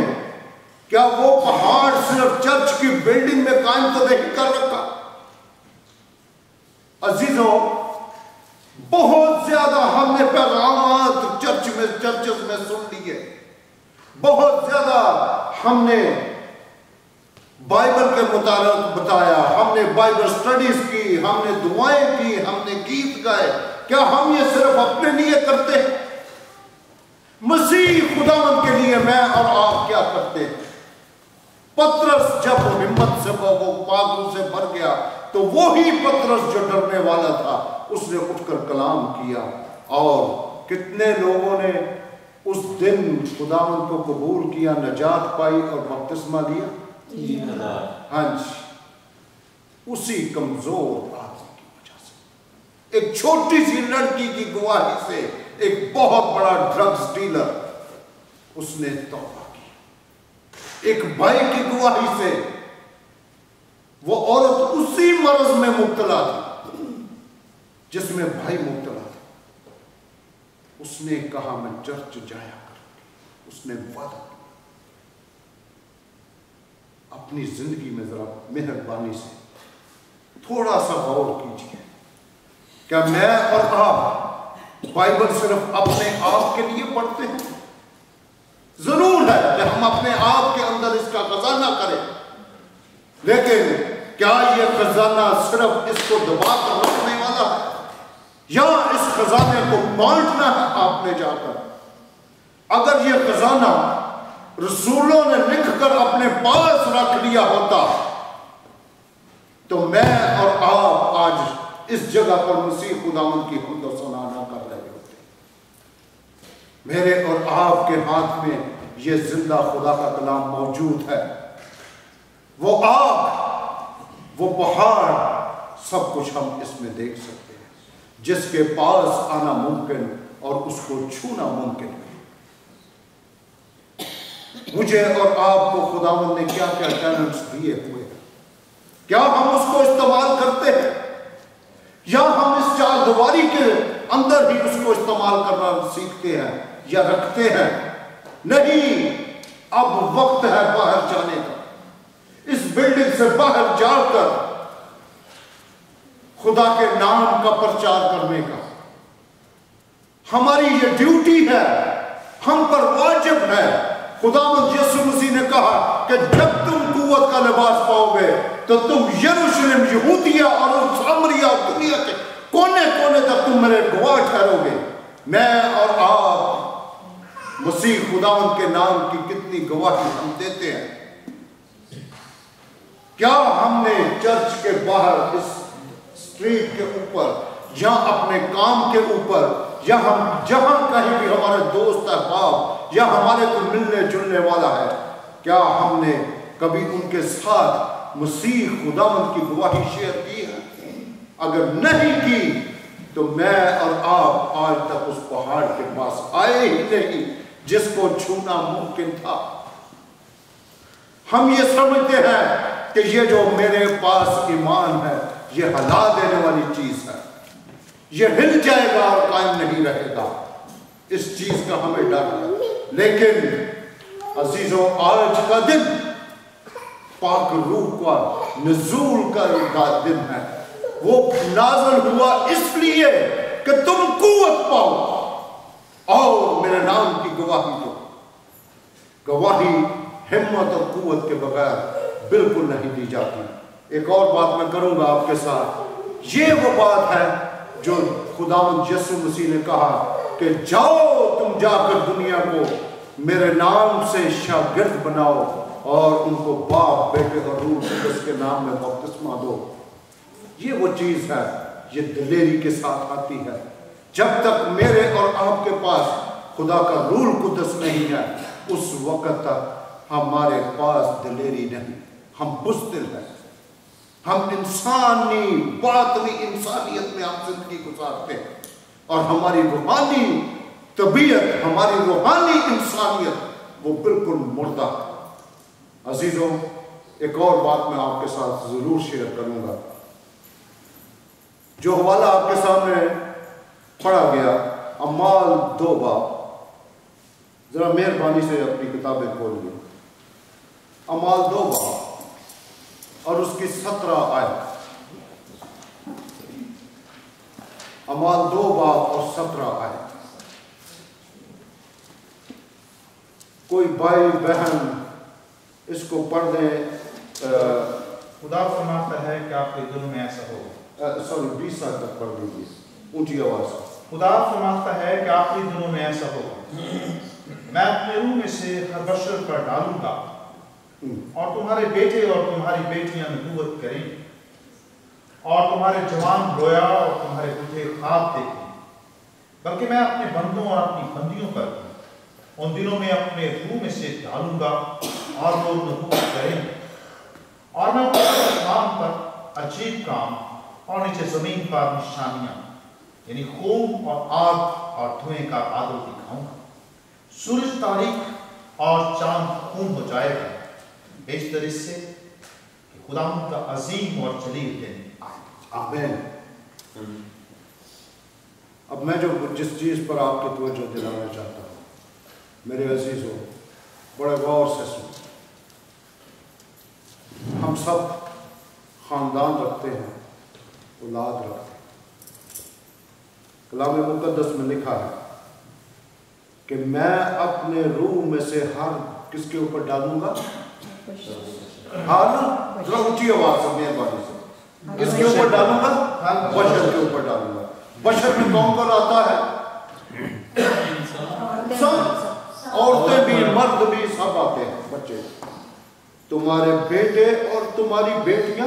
کیا وہ پہاڑ صرف چرچ کی بلڈنگ میں قائم تو نہیں کر رکھا؟ عزیزوں, بہت زیادہ ہم نے پیغامات چرچز میں سن لیے, بہت زیادہ ہم نے بائبل کے متعلق بتایا, ہم نے بائبل سٹڈیز کی, ہم نے دعائیں کی, ہم نے گیت گائے. کیا ہم یہ صرف اپنے لیے کرتے ہیں؟ مسیح خداوند کے لیے میں اور آپ کیا کرتے ہیں؟ پطرس جب ہمت سے وہ پاگل سے بھر گیا تو وہی پطرس جو ڈرنے والا تھا اس نے اٹھ کر کلام کیا. اور کتنے لوگوں نے اس دن خداوند کو قبول کیا, نجات پائی اور بپتسمہ لیا؟ 3000. ہاں جی, اسی کمزور آدمی کی وجہ سے, ایک چھوٹی سی لڑکی کی گواہی سے ایک بہت بڑا ڈرگز ڈیلر اس نے توبہ کی. ایک بھائی کی گواہی سے وہ عورت اسی مرض میں مبتلا تھی جس میں بھائی مبتلا تھا. اس نے کہا میں چرچ جایا کروں. اس نے وعدہ کیا. اپنی زندگی میں ذرا مہربانی سے تھوڑا سا غور کیجیے. کیا میں اور آپ بائبل صرف اپنے آپ کے لیے پڑھتے ہیں؟ ضرور ہے کہ ہم اپنے آپ کے اندر اس کا خزانہ کریں, لیکن کیا یہ خزانہ صرف اس کو دبا کر رکھنے والا ہے یا اس خزانے کو بانٹنا ہے آپ نے جا کر؟ اگر یہ خزانہ رسولوں نے لکھ کر اپنے پاس رکھ لیا ہوتا تو میں اور آپ آج اس جگہ پر مسیح خداوند کی حمد و ثنا نہ کر رہے ہوتے. میرے اور آپ کے ہاتھ میں یہ زندہ خدا کا کلام موجود ہے. وہ آگ، وہ پہاڑ، سب کچھ ہم اس میں دیکھ سکتے ہیں. جس کے پاس آنا ممکن اور اس کو چھونا ممکن ہے. مجھے اور آپ کو خداوند نے کیا کیا ٹیلنٹس دیے ہوئے ہیں. کیا ہم اس کو استعمال کرتے ہیں یا ہم اس چار دیواری کے اندر ہی اس کو استعمال کرنا سیکھتے ہیں یا رکھتے ہیں؟ نہیں، اب وقت ہے باہر جانے کا. اس بلڈنگ سے باہر جا کر خدا کے نام کا پرچار کرنے کا ہماری یہ ڈیوٹی ہے، ہم پر واجب ہے. خداوند یسوع مسیح نے کہا کہ جب تم قوت کا لباس پاؤ گے تو تم یروشلم، یہودیہ اور سامریہ اور دنیا کے کونے کونے تک تم میرے گواہ ٹھہرو گے. میں اور آپ مسیح خداوند کے نام کی کتنی گواہی ہم دیتے ہیں. کیا ہم نے چرچ کے باہر اس اسٹریٹ کے اوپر یا اپنے کام کے اوپر یا ہم جہاں کہیں بھی ہمارے دوست احباب یا ہمارے کو ملنے جلنے والا ہے، کیا ہم نے کبھی ان کے ساتھ مسیح خداوند کی گواہی شیئر کی ہے؟ اگر نہیں کی تو میں اور آپ آج تک اس پہاڑ کے پاس آئے ہی نہیں جس کو چھونا ممکن تھا. ہم یہ سمجھتے ہیں کہ یہ جو میرے پاس ایمان ہے یہ ہلا دینے والی چیز ہے، یہ ہل جائے گا اور قائم نہیں رہے گا. اس چیز کا ہمیں ڈر ہے. لیکن عزیزوں، آج کا دن پاک روح کا نزول کا دن ہے. وہ نازل ہوا اس لیے کہ تم قوت پاؤ اور میرے نام کی گواہی دو. گواہی ہمت اور قوت کے بغیر بالکل نہیں دی جاتی. ایک اور بات میں کروں گا آپ کے ساتھ. یہ وہ بات ہے جو خداوند یسوع مسیح نے کہا کہ جاؤ تم جا کر دنیا کو میرے نام سے شاگرد بناؤ اور ان کو باپ، بیٹے اور روح القدس کے نام میں بپتسمہ دو. یہ وہ چیز ہے، یہ دلیری کے ساتھ آتی ہے. جب تک میرے اور آپ کے پاس خدا کا روح القدس نہیں ہے اس وقت تک ہمارے پاس دلیری نہیں. ہم بزدل ہیں. ہم انسانی باطنی انسانیت میں ہم زندگی گزارتے ہیں اور ہماری روحانی طبیعت، ہماری روحانی انسانیت وہ بالکل مردہ ہے. عزیزوں، ایک اور بات میں آپ کے ساتھ ضرور شیئر کروں گا. جو حوالہ آپ کے سامنے پڑھا گیا، اعمال 2 باب، ذرا مہربانی سے اپنی کتابیں کھولیے. اعمال 2 باب اور اس کی 17 آیت. اعمال 2 باب اور 17 آیت. کوئی بھائی بہن اس کو پڑھ دیں. خدا فرماتا ہے کہ آپ کے دلوں میں ایسا ہو. سوری 20 آیت تک پڑھ دیجیے اونچی آواز سے. خدا فرماتا ہے کہ آپ کے دلوں میں ایسا ہو. میں اپنے روح میں سے ہر بشر پر ڈالوں گا اور تمہارے بیٹے اور تمہاری بیٹیاں نبوت کریں اور تمہارے جوان رویا اور تمہارے بوڑھے خواب دیکھیں. بلکہ میں اپنے بندوں اور اپنی بندیوں پر ان دنوں میں اپنے روح میں سے ڈالوں گا اور وہ نبوت کریں گے. اور میں آسمان پر عجیب کام اور نیچے زمین پر نشانیاں یعنی خون اور آگ اور دھوئیں کا بادل دکھاؤں گا. سورج تاریک اور چاند خون ہو جائے گا بیشتر اس سے کہ خدا کا عظیم اور جلیل دن آئے. آمین. اب میں جس چیز پر آپ کی توجہ دلانا چاہتا ہوں میرے عزیزوں، بڑے غور سے سنیں. ہم سب خاندان رکھتے ہیں، اولاد رکھتے ہیں. کلام مقدس میں لکھا ہے کہ میں اپنے روح میں سے ہر کس کے اوپر ڈالوں گا؟ ذرا اونچی آواز سے مہربانی سے. کس کے اوپر ڈالوں گا؟ بشر کے اوپر ڈالوں گا. بشر میں کون کون آتا ہے؟ سب، عورتیں بھی مرد بھی سب آتے ہیں. بچے، تمہارے بیٹے اور تمہاری بیٹیاں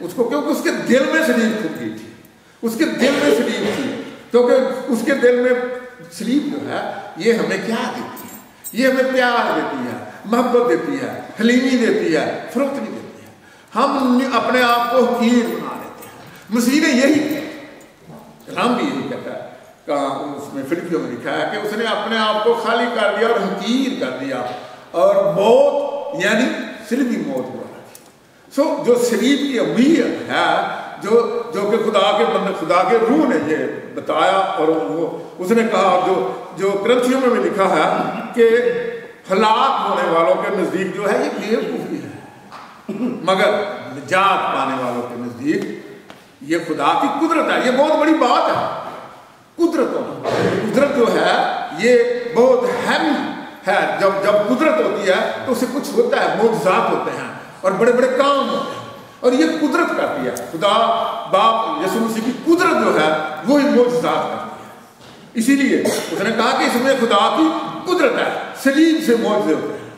اس کو, کیونکہ اس کے دل میں سلیب کھل گئی تھی, اس کے دل میں سلیب تھی, کیونکہ اس کے دل میں سلیب جو ہے یہ ہمیں کیا دیتی ہے, یہ ہمیں پیار دیتی ہے, محبت دیتی ہے, حلیمی دیتی ہے, فروخت نہیں دیتی ہے. ہم اپنے آپ کو حقیر بنا لیتے ہیں. مسیح نے یہی کیا, کلام بھی یہی کہتا ہے, کہاں اس میں فلپیوں میں لکھا ہے کہ اس نے اپنے آپ کو خالی کر دیا اور حقیر کر دیا اور موت یعنی صلیبی موت ہوا. سو جو صلیب کی اہمیت ہے, جو کہ خدا کے روح نے یہ بتایا, اور وہ اس نے کہا جو کرنتھیوں میں لکھا ہے کہ ہلاک ہونے والوں کے نزدیک جو ہے یہ بیوقوفی ہے, مگر نجات پانے والوں کے نزدیک یہ خدا کی قدرت ہے. یہ بہت بڑی بات ہے. قدرت جو ہے یہ بہت اہم ہے. جب قدرت ہوتی ہے تو اسے کچھ ہوتا ہے, معجزات ہوتے ہیں اور بڑے بڑے کام ہوتے ہیں, اور یہ قدرت کرتی ہے. خدا باپ یسوع مسیح کی قدرت جو ہے وہی معجزات کرتی ہے. اسی لیے اس نے کہا کہ اس میں خدا کی قدرت ہے, صلیب سے معجزے ہوتے ہیں.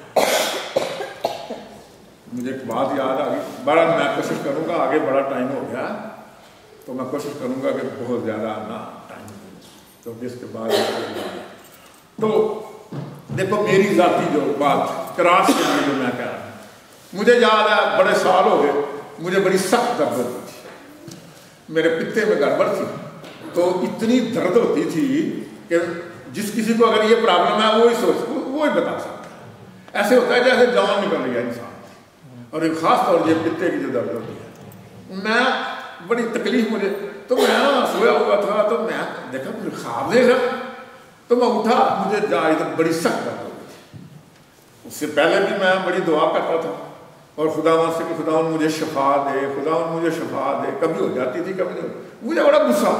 مجھے ایک بات یاد آ گئی, بڑا میں کوشش کروں گا, آگے بڑا ٹائم ہو گیا تو میں کوشش کروں گا کہ بہت زیادہ نہ ٹائم ہو, تو اس کے بعد تو دیکھو میری ذاتی جو بات کراس کے لیے جو میں کہہ رہا ہوں, مجھے یاد ہے بڑے سال ہو گئے, مجھے بڑی سخت درد ہوتی تھی, میرے پتے میں گڑبڑ تھی, تو اتنی درد ہوتی تھی کہ جس کسی کو اگر یہ پرابلم ہے وہی بتا سکتا ہے. ایسے ہوتا ہے جیسے جان نکل گیا انسان, اور ایک خاص طور یہ پتے کی جو درد ہوتی ہے, میں بڑی تکلیف مجھے, تو میں سویا ہوا تھا تو میں دیکھا مجھے خواب دیکھا, تو میں اٹھا, مجھے جائے تو بڑی سخت درد ہوتی تھی. اس سے پہلے بھی میں بڑی دعا کرتا تھا اور خداوند سے کہ خداوند مجھے شفا دے, خداوند مجھے شفا دے. کبھی ہو جاتی تھی کبھی نہیں. مجھے بڑا غصہ,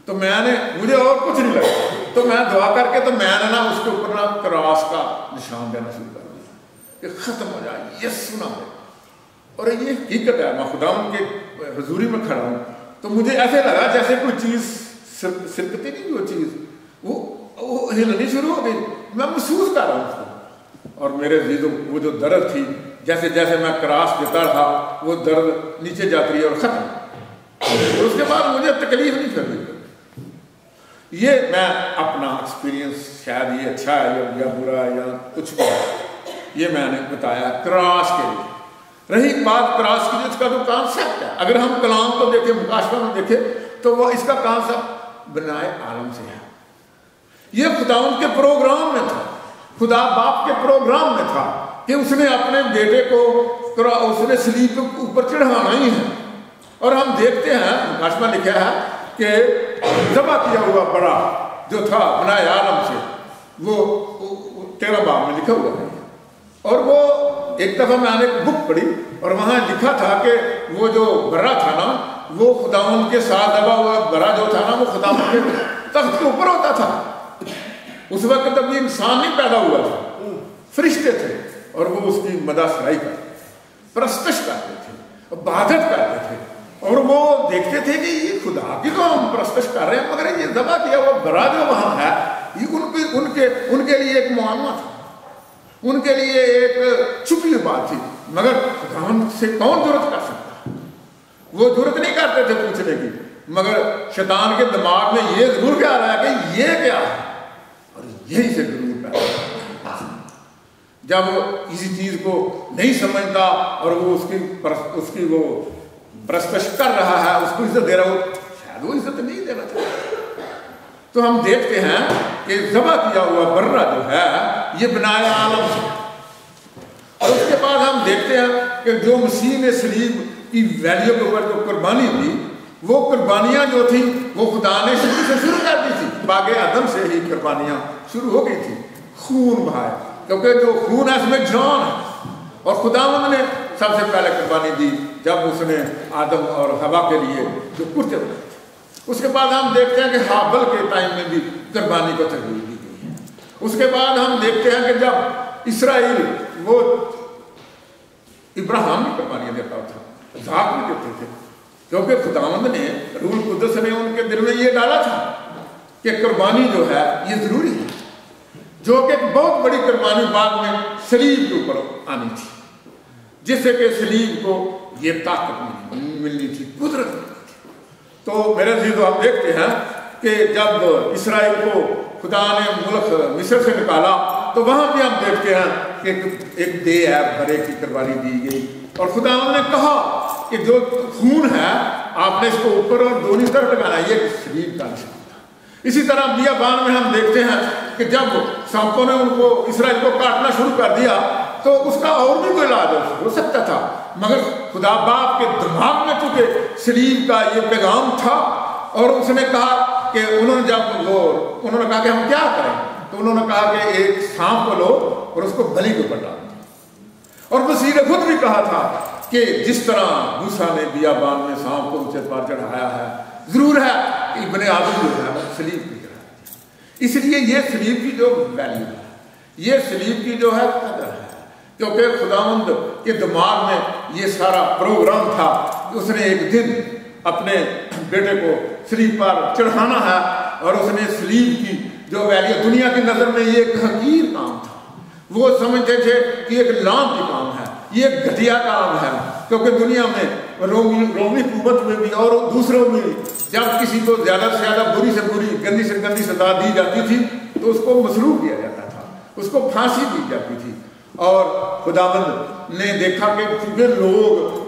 تو میں نے, مجھے اور کچھ نہیں لگا, تو میں دعا کر کے تو میں نے نا اس کے اوپر نا کراس کا نشان دینا شروع کر دیا کہ ختم ہو جائے, یہ سنا دے. اور یہ حقیقت ہے, میں خداوند کے حضوری میں کھڑا ہوں تو مجھے ایسے لگا جیسے کوئی چیز سرکتی نہیں, وہ چیز وہ ہلنی شروع ہو گئی, میں محسوس کر رہا ہوں اس کو. اور میرے عزیزوں وہ جو درد تھی, جیسے جیسے میں کراس دیتا رہا وہ درد نیچے جاتی رہی اور ختم. اور اس کے بعد مجھے تکلیف نہیں کر رہی. یہ میں اپنا ایکسپیرینس, شاید یہ اچھا ہے یا برا یا کچھ بھی, یہ میں نے بتایا کراس کے لیے. رہی بات کراس کی, اس کا جو کانسیپٹ ہے, اگر ہم کلام کو دیکھیں, مکاشفہ میں دیکھیں, تو وہ اس کا کانسیپٹ بنائے عالم سے ہے. یہ خداوند کے پروگرام میں تھا, خدا باپ کے پروگرام میں تھا کہ اس نے اپنے بیٹے کو اس نے صلیب کے اوپر چڑھانا ہی ہے. اور ہم دیکھتے ہیں, مکاشفہ لکھا ہے کہ ذبح کیا ہوا بڑا جو تھا بنائے عالم سے, وہ 13 باب میں لکھا ہوا ہے. اور وہ ایک دفعہ میں نے ایک بک پڑھی اور وہاں لکھا تھا کہ وہ جو برا تھا نا, وہ خداوند کے ساتھ دبا ہوا برا جو تھا نا, وہ خداوند کے تخت کے اوپر ہوتا تھا. اس وقت تب یہ انسان نہیں پیدا ہوا تھا, فرشتے تھے, اور وہ اس کی مدح سرائی کرتے, پرستش کرتے تھے, عبادت کرتے تھے, اور وہ دیکھتے تھے کہ یہ خدا کی تو ہم پرستش کر رہے ہیں, مگر یہ ذبح کیا ہوا برا جو وہاں ہے یہ ان کے لیے ایک معاملہ تھا, ان کے لیے ایک چھپی بات تھی. مگر خداوند سے کون جرت کر سکتا, وہ جرت نہیں کرتے تھے پوچھنے کی. مگر شیطان کے دماغ میں یہ ضرور کیا رہا ہے کہ یہ کیا ہے, اور یہی سے ضرور پیدا. جب وہ کسی چیز کو نہیں سمجھتا اور وہ اس کی وہ پرستش کر رہا ہے, اس کو عزت دے رہا ہو, شاید وہ عزت نہیں دینا چاہتا. تو ہم دیکھتے ہیں کہ ذبح کیا ہوا برا جو ہے یہ بنایا عالم سے. اور اس کے بعد ہم دیکھتے ہیں کہ جو مسیح نے صلیب کی ویلیو کے اوپر جو قربانی دی, وہ قربانیاں جو تھیں وہ خدا نے شروع سے شروع کر دی تھی. باغ عدن سے ہی قربانیاں شروع ہو گئی تھی, خون بہائے, کیونکہ جو خون ہے اس میں جان ہے. اور خداوند نے سب سے پہلے قربانی دی جب اس نے آدم اور حوا کے لیے جو کرتے بنائے تھے. اس کے بعد ہم دیکھتے ہیں کہ ہابل کے ٹائم میں بھی قربانی کو ترغیب دی گئی ہے. اس کے بعد ہم دیکھتے ہیں کہ جب اسرائیل وہ ابراہیم کی قربانیاں دیتا تھا, اسحاق بھی دیتے تھے, کیونکہ خداوند نے روح القدس نے ان کے دل میں یہ ڈالا تھا کہ قربانی جو ہے یہ ضروری ہے, جو کہ ایک بہت بڑی قربانی بعد میں صلیب کے اوپر آنی تھی. جس سے کہ سلیم کو یہ طاقت ملنی تھی، قدرت ملنی تھی۔ تو میرے عزیزو آپ دیکھتے ہیں کہ جب اسرائیل کو خدا نے ملک مصر سے نکالا تو وہاں بھی ہم دیکھتے ہیں کہ ایک دے ہے بھرے کی قربانی دی گئی، اور خدا نے کہا کہ جو خون ہے آپ نے اس کو اوپر اور دونوں طرف لگانا، یہ سلیم کا نشان تھا۔ اسی طرح بیابان میں ہم دیکھتے ہیں کہ جب سانپوں نے ان کو اسرائیل کو کاٹنا شروع کر دیا تو اس کا اور بھی کوئی علاج ہو سکتا تھا، مگر خدا باپ کے دماغ میں چونکہ سلیم کا یہ پیغام تھا، اور اس نے کہا کہ انہوں نے کہا کہ ہم کیا کریں، تو انہوں نے کہا کہ ایک سانپ کو لو اور اس کو بلی کے اوپر ڈال دو۔ اور مسیح نے خود بھی کہا تھا کہ جس طرح موسیٰ نے بیابان میں سانپ کو اونچے پر چڑھایا ہے، ضرور ہے کہ ابن آدم جو ہے سلیب کی طرح۔ اس لیے یہ سلیب کی جو ویلیو ہے، یہ سلیب کی جو ہے قدر ہے، کیونکہ خداوند کے دماغ میں یہ سارا پروگرام تھا کہ اس نے ایک دن اپنے بیٹے کو سلیب پر چڑھانا ہے، اور اس نے سلیب کی جو ویلیو دنیا کی نظر میں یہ ایک حقیر کام تھا، وہ سمجھتے تھے کہ ایک لام کی کام ہے، یہ ایک گھٹیا کام ہے، کیونکہ دنیا میں رومی حکومت میں بھی اور دوسروں میں جب کسی کو زیادہ سے زیادہ بری سے بری گندی سے گندی سزا دی جاتی تھی تو اس کو مسلوب کیا جاتا تھا، اس کو پھانسی دی جاتی تھی۔ اور خداوند نے دیکھا کہ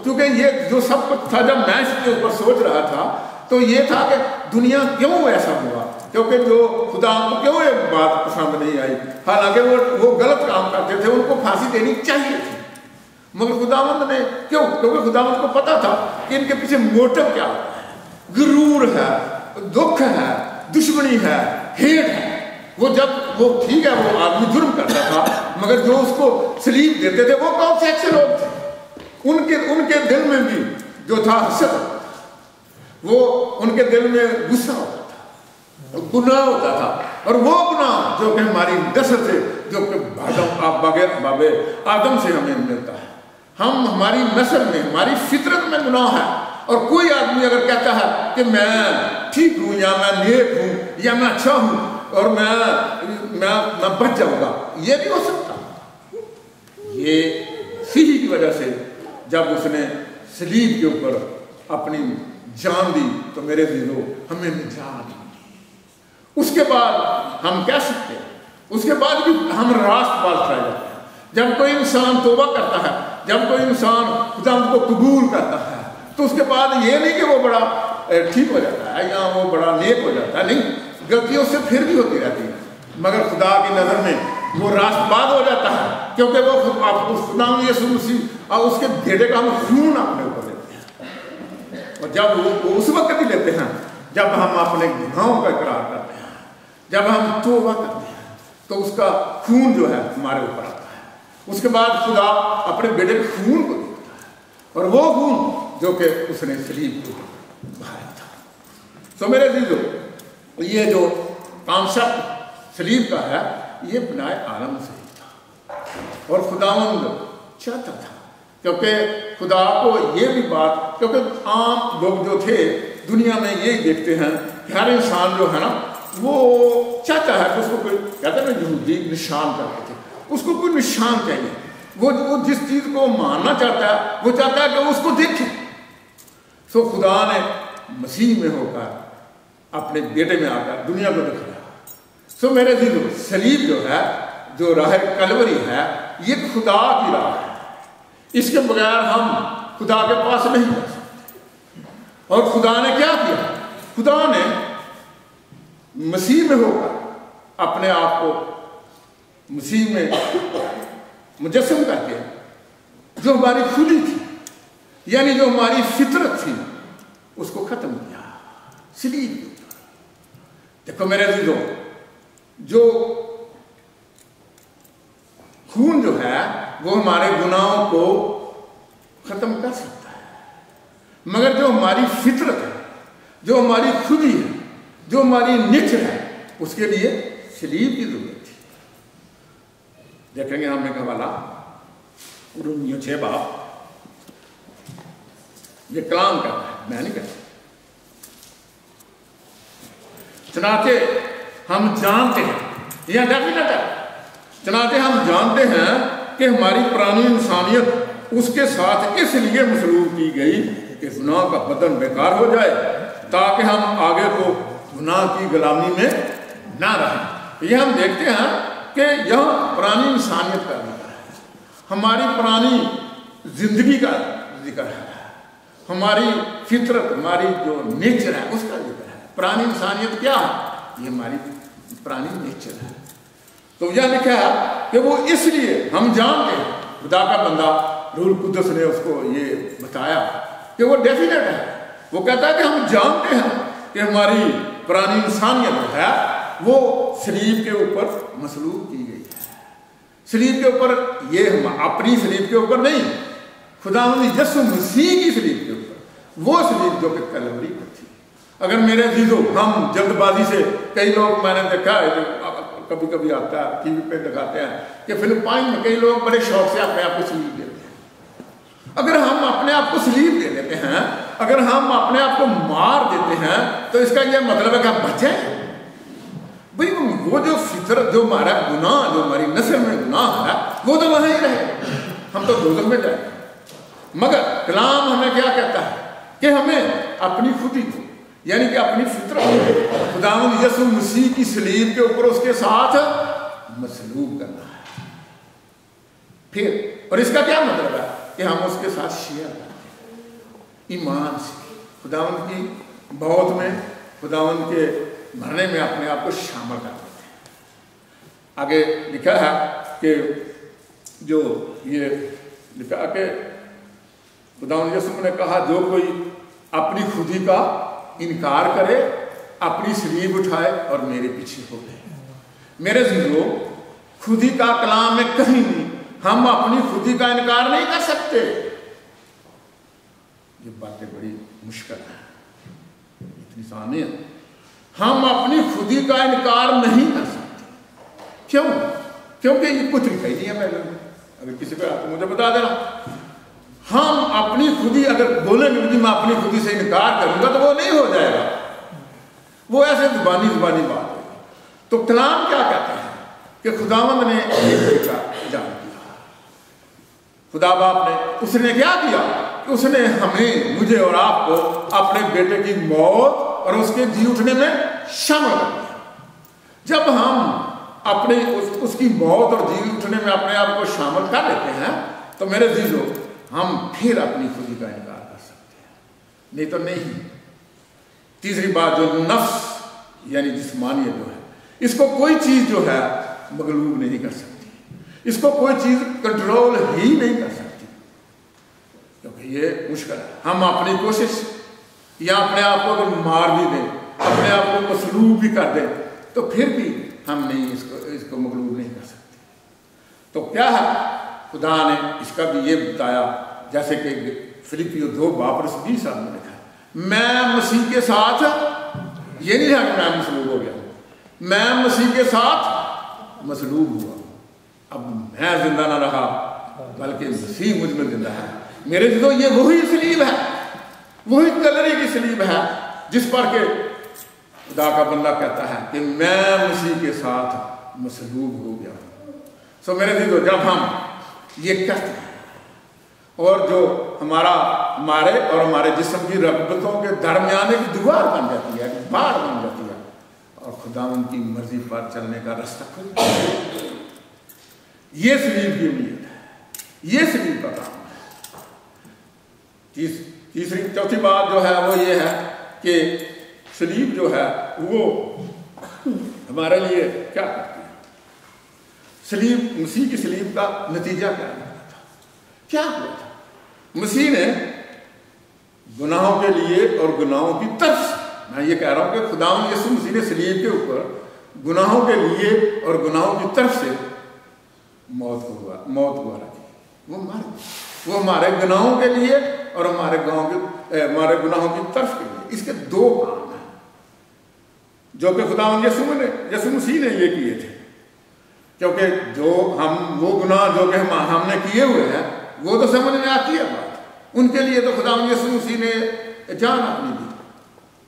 چونکہ یہ جو سب کچھ تھا، جب میں اس کے اوپر سوچ رہا تھا تو یہ تھا کہ دنیا کیوں ایسا ہوا، کیونکہ جو خدا کو کیوں ایک بات پسند نہیں آئی، حالانکہ وہ غلط کام کرتے تھے، ان کو پھانسی دینی چاہیے تھی، مگر خداوند نے کیونکہ خداوند کو پتا تھا کہ ان کے پیچھے موٹو کیا ہوتا ہے، غرور ہے، دکھ ہے، دشمنی ہے، ہیٹ ہے۔ وہ جب وہ ٹھیک ہے وہ آدمی جرم کرتا تھا، مگر جو اس کو سلیب دیتے تھے وہ کون سے اچھے لوگ تھے، ان کے دل میں بھی جو تھا حسد ہوتا تھا، وہ ان کے دل میں غصہ ہوتا تھا، گناہ ہوتا تھا، اور وہ گناہ جو کہ ہماری نسل سے جو کہ باب آدم سے ہمیں ملتا ہے، ہماری نسل میں ہماری فطرت میں گناہ ہے۔ اور کوئی آدمی اگر کہتا ہے کہ میں ٹھیک ہوں یا میں نیک ہوں یا میں اچھا ہوں اور میں بچ جاؤں گا، یہ نہیں ہو سکتا۔ یہ صحیح کی وجہ سے جب اس نے سلیب کے اوپر اپنی جان دی تو میرے دلوں ہمیں نجات ملی۔ اس کے بعد ہم کہہ سکتے ہیں، اس کے بعد بھی ہم راست باز کھائے جاتے ہیں۔ جب کوئی انسان توبہ کرتا ہے، جب کوئی انسان خدا کو قبول کرتا ہے، تو اس کے بعد یہ نہیں کہ وہ بڑا ٹھیک ہو جاتا ہے یا وہ بڑا نیک ہو جاتا ہے، نہیں، غلطیوں سے پھر بھی ہوتی رہتی ہے، مگر خدا کی نظر میں وہ راست باز ہو جاتا ہے، کیونکہ وہ خدا یسوع مسیح اور اس کے بیٹے کا ہم خون اپنے اوپر لیتے ہیں، اور جب وہ اس وقت ہی لیتے ہیں جب ہم اپنے گناہوں کا اقرار کرتے ہیں، جب ہم توبہ کرتے ہیں تو اس کا خون جو ہے ہمارے اوپر آتا ہے۔ اس کے بعد خدا اپنے بیٹے کے خون کو دیتا ہے، اور وہ خون جو کہ اس نے سلیب کو بہایا تھا۔ سو میرے عزیزو، یہ جو کانسیپٹ سلیب کا ہے یہ بنائے عالم سے ہی تھا، اور خداوند چاہتا تھا، کیونکہ خدا کو یہ بھی بات، کیونکہ عام لوگ جو تھے دنیا میں یہی دیکھتے ہیں کہ ہر انسان جو ہے نا وہ چاہتا ہے کہ اس کو کوئی کہتے ہیں نا یہودی نشان کرتے تھے، اس کو کوئی نشان چاہیے، وہ جس چیز کو ماننا چاہتا ہے وہ چاہتا ہے کہ وہ اس کو دیکھے۔ سو خدا نے مسیح میں ہو کر اپنے بیٹے میں آ کر دنیا کو دکھایا۔ سو میرے عزیزو، سلیب جو ہے، جو راہ کلوری ہے، یہ خدا کی راہ ہے، اس کے بغیر ہم خدا کے پاس نہیں جا سکتے۔ اور خدا نے کیا کیا؟ خدا نے مسیح میں ہو کر اپنے آپ کو مسیح میں مجسم کر کے جو ہماری خودی تھی، یعنی جو ہماری فطرت تھی، اس کو ختم کیا سلیب کے اوپر۔ دیکھو میرے عزیزو، جو خون جو ہے وہ ہمارے گناہوں کو ختم کر سکتا ہے، مگر جو ہماری فطرت ہے، جو ہماری خودی ہے، جو ہماری نیچر ہے، اس کے لیے سلیب کی ضرورت تھی۔ دیکھیں گے ہم نے حوالہ رومیوں 6 باب، یہ کلام کرتا ہے، میں نہیں کہتا۔ چنانچہ ہم جانتے ہیں، یہ ڈیفینیٹ ہے، چنانچہ ہم جانتے ہیں کہ ہماری پرانی انسانیت اس کے ساتھ اس لیے مصلوب کی گئی کہ گناہ کا بدن بیکار ہو جائے تاکہ ہم آگے کو گناہ کی غلامی میں نہ رہیں۔ یہ ہم دیکھتے ہیں کہ یہاں پرانی انسانیت کا ذکر ہے، ہماری پرانی زندگی کا ذکر ہے، ہماری فطرت، ہماری جو نیچر ہے اس کا ذکر ہے۔ پرانی انسانیت کیا ہے؟ یہ ہماری پرانی نیچر ہے۔ تو یہ لکھا ہے کہ وہ اس لیے ہم جانتے ہیں، خدا کا بندہ روح القدس نے اس کو یہ بتایا کہ وہ ڈیفینیٹ ہے۔ وہ کہتا ہے کہ ہم جانتے ہیں کہ ہماری پرانی انسانیت ہے وہ صلیب کے اوپر مصلوب کی گئی ہے۔ صلیب کے اوپر، یہ ہم اپنی صلیب کے اوپر نہیں، خداوند یسوع مسیح کی صلیب کے اوپر، وہ صلیب جو کہ کلوری پر تھی۔ اگر میرے عزیزو ہم جلد بازی سے، کئی لوگ میں نے دیکھا ہے کبھی کبھی آتا ہے ٹی وی پہ دکھاتے ہیں کہ فلپائن میں کئی لوگ بڑے شوق سے اپنے آپ کو صلیب دیتے ہیں۔ اگر ہم اپنے آپ کو صلیب دے دیتے ہیں، اگر ہم اپنے آپ کو مار دیتے ہیں تو اس کا یہ مطلب ہے کہ ہم بچیں۔ بھئی وہ جو فطرت، جو ہمارا گناہ، جو ہماری نسل میں گناہ ہے وہ تو وہیں رہے، ہم تو دوزخ میں جائیں۔ مگر کلام ہمیں کیا کہتا ہے کہ ہمیں اپنی خودی کو، یعنی کہ اپنی فطرت کو خداوند یسوع مسیح کی صلیب کے اوپر اس کے ساتھ مصلوب کرنا ہے۔ پھر اور اس کا کیا مطلب ہے کہ ہم اس کے ساتھ شیئر کرتے ہیں ایمان سے، خداوند کی موت میں، خداوند کے مرنے میں اپنے آپ کو شامل کر دیتے ہیں۔ آگے لکھا ہے کہ جو یہ لکھا کہ خداوند یسوع نے کہا جو کوئی اپنی خودی کا انکار کرے، اپنی صلیب اٹھائے اور میرے پیچھے ہو گئے۔ میرے عزیزو، خودی کا کلام میں کہیں نہیں، ہم اپنی خودی کا انکار نہیں کر سکتے۔ یہ باتیں بڑی مشکل ہیں، اتنی آسان نہیں ہے۔ ہم اپنی خودی کا انکار نہیں کر سکتے۔ کیوں؟ کیونکہ یہ کچھ لکھا ہی نہیں ہے پہلے میں۔ اگر کسی کو آپ مجھے بتا دینا، ہم اپنی خودی اگر بولیں گے میں اپنی خودی سے انکار کروں گا تو وہ نہیں ہو جائے گا، وہ ایسے زبانی بات ہوگی۔ تو کلام کیا کہتا ہے کہ خداوند نے ایک طریقہ ایجاد کیا، خدا باپ نے، اس نے کیا کیا کہ اس نے ہمیں، مجھے اور آپ کو اپنے بیٹے کی موت اور اس کے جی اٹھنے میں شامل کر دیا۔ جب ہم اپنے اس کی موت اور جی اٹھنے میں اپنے آپ کو شامل کر لیتے ہیں تو میرے عزیزو ہم پھر اپنی خودی کا انکار کر سکتے ہیں، نہیں تو نہیں۔ تیسری بات، جو نفس یعنی جسمانیت جو ہے، اس کو کوئی چیز جو ہے مغلوب نہیں کر سکتی، اس کو کوئی چیز کنٹرول ہی نہیں کر سکتی، کیونکہ یہ مشکل ہے۔ ہم اپنی کوشش یا اپنے آپ کو اگر مار بھی دیں، اپنے آپ کو مصلوب بھی کر دیں تو پھر بھی ہم نہیں اس کو مغلوب نہیں کر سکتے۔ تو کیا ہے، خدا نے اس کا بھی یہ بتایا، جیسے کہ فلپیو 2:20 صاحب نے لکھا ہے، میں مسیح کے ساتھ، یہ نہیں ہے کہ میں مصلوب ہو گیا، میں مسیح کے ساتھ مصلوب ہوا، اب میں زندہ نہ رہا بلکہ مسیح مجھ میں زندہ ہے۔ میرے جو یہ وہی صلیب ہے، وہی کلری کی صلیب ہے جس پر کہ خدا کا بندہ کہتا ہے کہ میں مسیح کے ساتھ مصلوب ہو گیا ہوں۔ سو میرے عزیزو، جب ہم یہ کرتے ہیں اور جو ہمارے اور ہمارے جسم کی رغبتوں کے درمیان ایک دیوار بن جاتی ہے، ایک باڑ بن جاتی ہے، اور خداوند کی مرضی پر چلنے کا راستہ کھلتا ہے، یہ صلیب کی امید ہے، یہ صلیب کا کام ہے۔ چوتھی بات جو ہے وہ یہ ہے کہ صلیب جو ہے وہ ہمارے لیے کیا کرتی ہے۔ صلیب، مسیح کی صلیب کا نتیجہ کیا تھا؟ کیا ہوا تھا؟ مسیح نے گناہوں کے لیے اور گناہوں کی طرف سے، میں یہ کہہ رہا ہوں کہ خداوند یسوع مسیح نے صلیب کے اوپر گناہوں کے لیے اور گناہوں کی طرف سے موت کو رکھی، وہ مر گئی، وہ ہمارے گناہوں کے لیے اور ہمارے گناہوں کی طرف کے لیے۔ اس کے دو کام ہیں جو کہ خداوند یسوع مسیح نے یہ کیے تھے، کیونکہ وہ گناہ جو کہ ہم نے کیے ہوئے ہیں وہ تو سمجھ میں آتی ہے بات، ان کے لیے تو خداوند یسوع مسیح نے جان اپنی دی،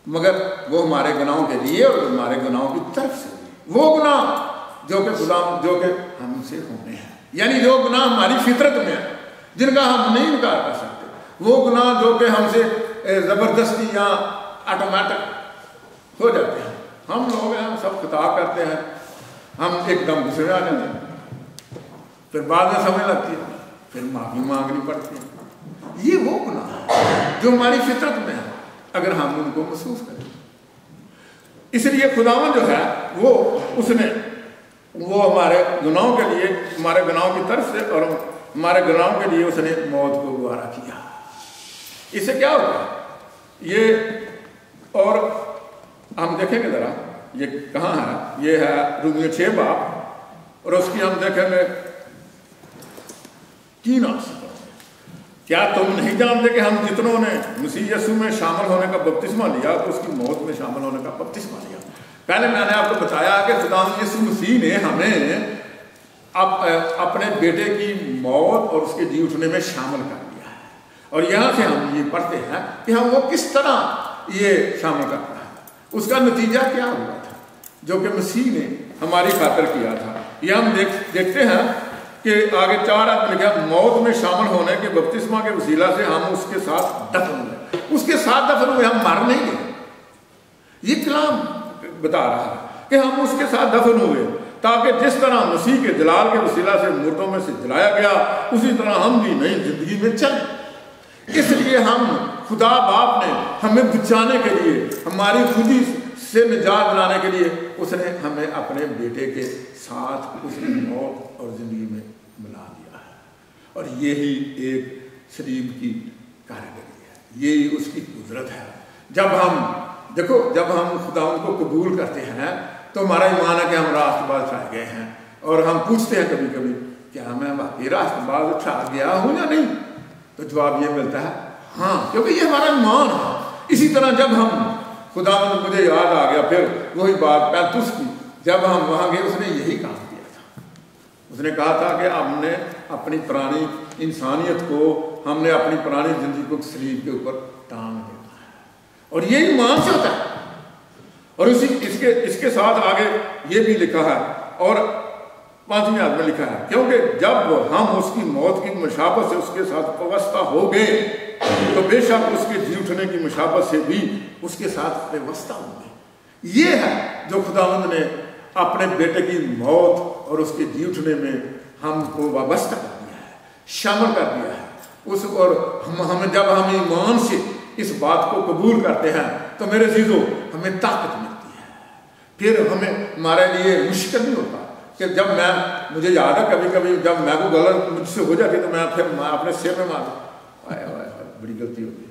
مگر وہ ہمارے گناہوں کے لیے اور ہمارے گناہوں کی طرف سے، وہ گناہ جو کہ ہم سے ہونے ہیں، یعنی جو گناہ ہماری فطرت میں ہے، جن کا ہم نہیں انکار کر سکتے، وہ گناہ جو کہ ہم سے زبردستی یا آٹومیٹک ہو جاتے ہیں. ہم لوگ ہیں، ہم سب خطا کرتے ہیں، ہم ایک دم دوسرے آ جاتے ہیں، پھر بعد میں سمجھ لگتی ہے، پھر معافی مانگنی پڑتی ہے. یہ وہ گناہ ہے جو ہماری فطرت میں ہے اگر ہم ان کو محسوس کریں. اس لیے خداوند جو ہے وہ ہمارے گناہوں کے لیے، ہمارے گناہوں کی طرف سے اور ہمارے گناہوں کے لیے اس نے موت کو گوارا کیا. اس سے کیا ہوگا یہ، اور ہم دیکھیں گے ذرا یہ کہاں ہے، یہ ہے رومیو 6 باب، اور اس کی ہم دیکھیں گے 3 آیت. کیا تم نہیں جانتے کہ ہم جتنوں نے مسیح یسوع میں شامل ہونے کا بپتسمہ لیا تو اس کی موت میں شامل ہونے کا بپتسمہ لیا. پہلے میں نے آپ کو بتایا کہ خداوند یسوع مسیح نے ہمیں اپنے بیٹے کی موت اور اس کے جی اٹھنے میں شامل کر دیا ہے. اور یہاں سے ہم یہ پڑھتے ہیں کہ ہم وہ کس طرح یہ شامل کرتا ہے. اس کا نتیجہ کیا ہوا تھا جو کہ مسیح نے ہماری خاطر کیا تھا. یہ ہم دیکھتے ہیں کہ آگے 4 آیت میں لکھا، موت میں شامل ہونے کے بپتسمہ کے وسیلہ سے ہم اس کے ساتھ دفن ہوئے. اس کے ساتھ دفن ہوئے، ہم مر نہیں گئے. یہ کلام بتا رہا ہے کہ ہم اس کے ساتھ دفن ہوئے تاکہ جس طرح مسیح کے جلال کے وسیلہ سے مردوں میں سے جلایا گیا اسی طرح ہم بھی نئی زندگی میں چلیں. اس لیے ہم خدا باپ نے ہمیں بچانے کے لیے، ہماری خودی سے نجات دلانے کے لیے اس نے ہمیں اپنے بیٹے کے ساتھ اس کی موت اور زندگی میں ملا دیا ہے. اور یہی ایک صلیب کی کارگری ہے، یہی اس کی قدرت ہے. جب ہم خدا ان کو قبول کرتے ہیں تو ہمارا ایمان ہے کہ ہم راست باز اٹھائے گئے ہیں. اور ہم پوچھتے ہیں کبھی کبھی کیا میں واقعی راست باز اٹھا گیا ہوں یا نہیں، تو جواب یہ ملتا ہے ہاں، کیونکہ یہ ہمارا ایمان ہے. اسی طرح جب ہم خداوند، مجھے یاد آ گیا پھر وہی بات 35 کی، جب ہم وہاں گئے اس نے یہی کام کیا تھا. اس نے کہا تھا کہ ہم نے اپنی پرانی انسانیت کو، ہم نے اپنی پرانی زندگی کو صلیب کے اوپر ٹانگ دینا ہے. اور یہ ایمان سے ہوتا ہے. اور اس کے ساتھ آگے یہ بھی لکھا ہے، اور 5ویں آیت میں لکھا ہے، کیونکہ جب ہم اس کی موت کی مشابہت سے اس کے ساتھ پیوستہ ہو گئے تو بے شک اس کے جی اٹھنے کی مشابہت سے بھی اس کے ساتھ پیوستہ ہو گئے. یہ ہے جو خداوند نے اپنے بیٹے کی موت اور اس کے جی اٹھنے میں ہم کو وابستہ کر دیا ہے، شامل کر دیا ہے. اور ہمیں جب ہم ایمان سے اس بات کو قبول کرتے ہیں تو میرے عزیزو ہمیں طاقت ملتی ہے. پھر ہمارے لیے مشکل نہیں ہوتا کہ جب مجھے یاد ہے کبھی کبھی جب میں کو غلط مجھ سے ہو جاتی تو میں پھر اپنے سر میں مارتا، آئے بڑی غلطی ہو گئی.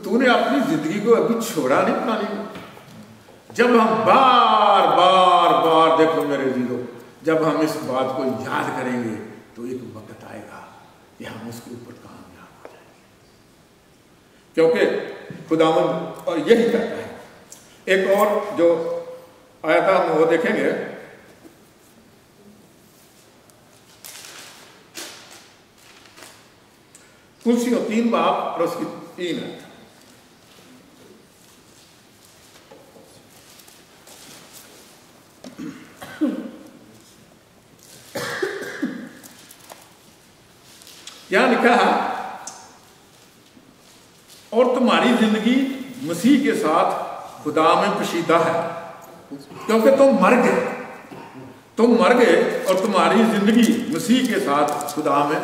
تو نے اپنی زندگی کو ابھی چھوڑا نہیں پرانی کو. جب ہم بار بار بار، دیکھو میرے عزیزو، جب ہم اس بات کو یاد کریں گے تو ایک وقت آئے گا کہ ہم اس کے اوپر کامیاب ہو جائیں گے، کیونکہ خداوند اور یہی کرتا ہے. ایک اور جو آیت ہم وہ دیکھیں گے، کلسی 3 باب اور اس کی 3 آیت. یہاں لکھا ہے، اور تمہاری زندگی مسیح کے ساتھ خدا میں پوشیدہ ہے کیونکہ تم مر گئے اور تمہاری زندگی مسیح کے ساتھ خدا میں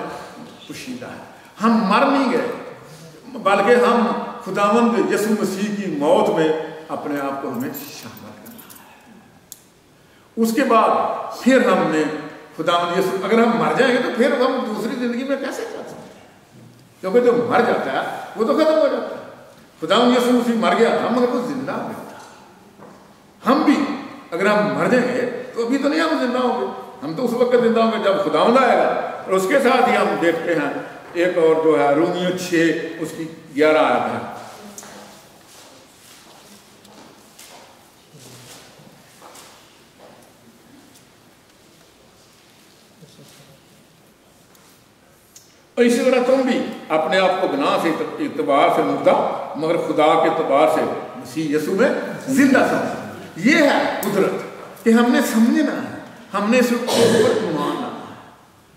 پوشیدہ ہے. ہم مر نہیں گئے بلکہ ہم خداوند یسوع مسیح کی موت میں اپنے آپ کو ہمیں شامل کرنا ہے. اس کے بعد پھر ہم نے خداوند یسوع، اگر ہم مر جائیں گے تو پھر ہم دوسری زندگی میں کیسے چل سکتے ہیں، کیونکہ جو مر جاتا ہے وہ تو ختم ہو جاتا ہے. خداوند یسوع مسیح مر گیا تھا مگر وہ زندہ ہو گیا تھا. ہم بھی اگر ہم مر جائیں گے تو ابھی تو نہیں ہم زندہ ہوں گے، ہم تو اس وقت زندہ ہوں گے جب خداوند آئے گا. اور اس کے ساتھ ہی ہم دیکھتے ہیں ایک اور جو ہے رومیو 6 اس کی 11 آیت ہے. اور اسی طرح تم بھی اپنے آپ کو گناہ سے اعتبار سے مردہ مگر خدا کے اعتبار سے مسیح یسوع میں زندہ سمجھو. یہ ہے قدرت کہ ہم نے سمجھنا ہے، ہم نے اس اوپر ایمان لانا ہے.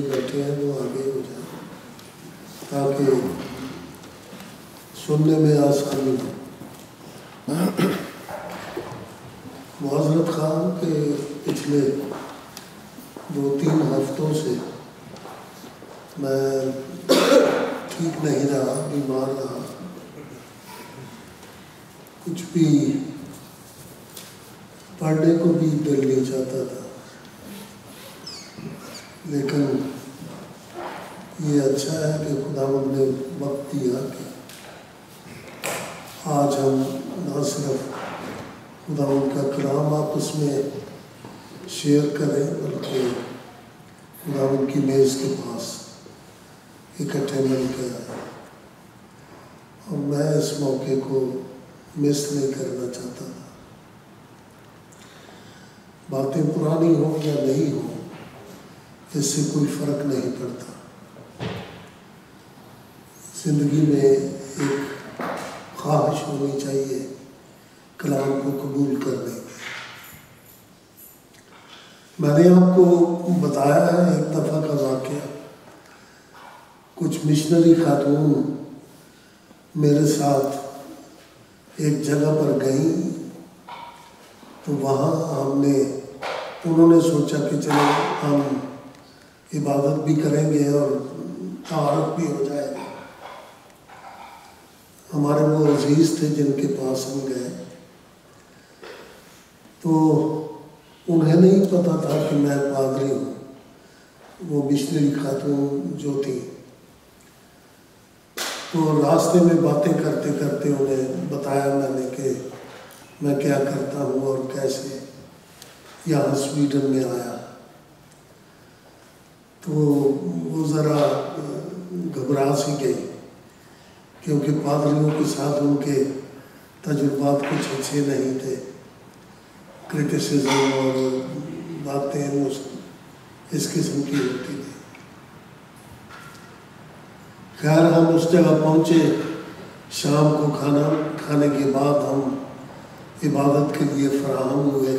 پیچھے بیٹھے ہیں وہ آگے ہو جائیں تاکہ سننے میں آسانی ہو۔ معذرت خواہ کہ پچھلے 2-3 ہفتوں سے میں ٹھیک نہیں رہا، بیمار رہا، کچھ بھی پڑھنے کو بھی دل نہیں چاہتا تھا، لیکن یہ اچھا ہے کہ خداوند نے وقت دیا کہ آج ہم نہ صرف خداوند کا کلام آپس میں شیئر کریں بلکہ خداوند کی میز کے پاس اکٹھے مل کے آئے، اور میں اس موقع کو مس نہیں کرنا چاہتا تھا۔ باتیں پرانی ہوں یا نہیں ہوں اس سے کوئی فرق نہیں پڑتا، زندگی میں ایک خواہش ہونی چاہیے کلام کو قبول کرنے کی۔ میں نے آپ کو بتایا ہے ایک دفعہ کا واقعہ، کچھ مشنری خاتون میرے ساتھ ایک جگہ پر گئیں، تو وہاں انہوں نے سوچا کہ چلو ہم عبادت بھی کریں گے اور تعارف بھی ہو جائے گا۔ ہمارے وہ عزیز تھے جن کے پاس ہم گئے، تو انہیں نہیں پتا تھا کہ میں پادری ہوں، وہ مشنری خاتون جو تھی، تو راستے میں باتیں کرتے کرتے انہیں بتایا میں نے کہ میں کیا کرتا ہوں اور کیسے یہاں سویڈن میں آیا۔ تو وہ ذرا گھبرا سی گئی کیونکہ پادریوں کے ساتھ ان کے تجربات کچھ اچھے نہیں تھے، کرٹیسزم اور باتیں اس قسم کی ہوتی تھی۔ خیر ہم اس جگہ پہنچے، شام کو کھانا کھانے کے بعد ہم عبادت کے لیے فراہم ہوئے،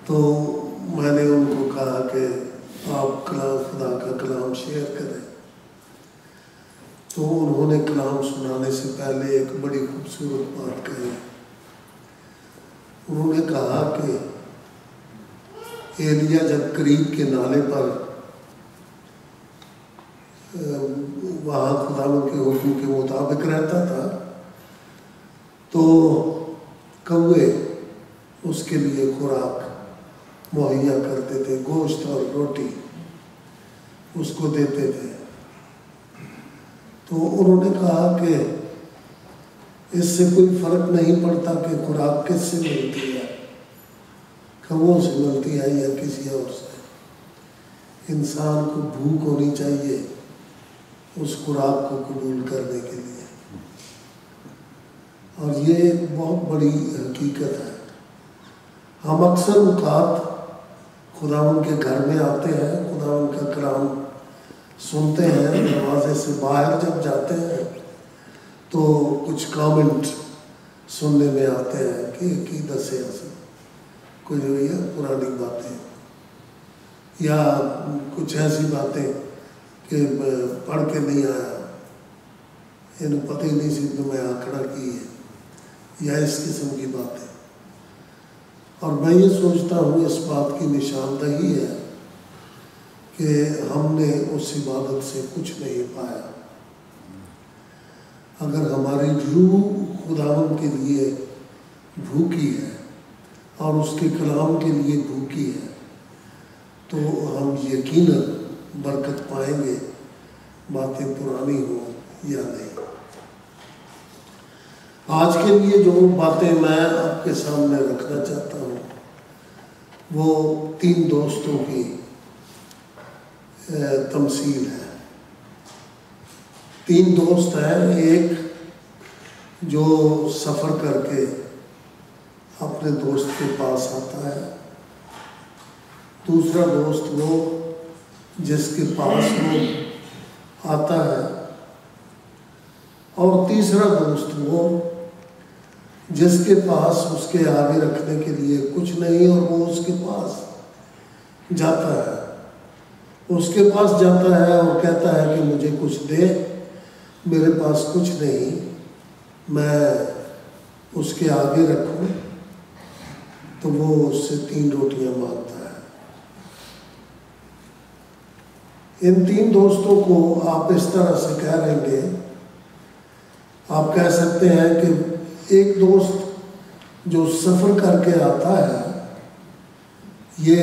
تو میں نے ان کو کہا کہ آپ خدا کا کلام شیئر کریں، تو انہوں نے کلام سنانے سے پہلے ایک بڑی خوبصورت بات کہی۔ انہوں نے کہا کہ ایلیا جب قریب کے نالے پر وہاں خداوند کے حکم کے مطابق رہتا تھا تو کوے اس کے لیے خوراک مہیا کرتے تھے، گوشت اور روٹی اس کو دیتے تھے۔ تو انہوں نے کہا کہ اس سے کوئی فرق نہیں پڑتا کہ خوراک کس سے ملتی ہے، کووں سے ملتی ہے یا کسی اور سے، انسان کو بھوک ہونی چاہیے اس خوراک کو قبول کرنے کے لیے، اور یہ بہت بڑی حقیقت ہے۔ ہم اکثر اوقات خداوند کے گھر میں آتے ہیں، خداوند کا کلام سنتے ہیں، دروازے سے باہر جب جاتے ہیں تو کچھ کامنٹ سننے میں آتے ہیں کہ کی دسے ایسے کوئی ہوئی ہے پرانی باتیں یا کچھ ایسی باتیں کہ پڑھ کے نہیں آیا، انہیں پتہ ہی نہیں سی تو میں آکڑا کی ہے، یا اس قسم کی باتیں۔ اور میں یہ سوچتا ہوں اس بات کی نشاندہی ہے کہ ہم نے اس عبادت سے کچھ نہیں پایا۔ اگر ہماری روح خداوند کے لیے بھوکی ہے اور اس کے کلام کے لیے بھوکی ہے تو ہم یقیناً برکت پائیں گے، باتیں پرانی ہوں یا نہیں۔ آج کے لیے جو باتیں میں آپ کے سامنے رکھنا چاہتا ہوں وہ 3 دوستوں کی تمثیل ہے۔ 3 دوست ہیں، ایک جو سفر کر کے اپنے دوست کے پاس آتا ہے، دوسرا دوست وہ جس کے پاس وہ آتا ہے، اور تیسرا دوست وہ جس کے پاس اس کے آگے رکھنے کے لیے کچھ نہیں اور وہ اس کے پاس جاتا ہے اس کے پاس جاتا ہے اور کہتا ہے کہ مجھے کچھ دے، میرے پاس کچھ نہیں، میں اس کے آگے رکھوں، تو وہ اس سے 3 روٹیاں مانگتا ہے۔ ان 3 دوستوں کو آپ اس طرح سے کہہ رہیں گے، آپ کہہ سکتے ہیں کہ ایک دوست جو سفر کر کے آتا ہے یہ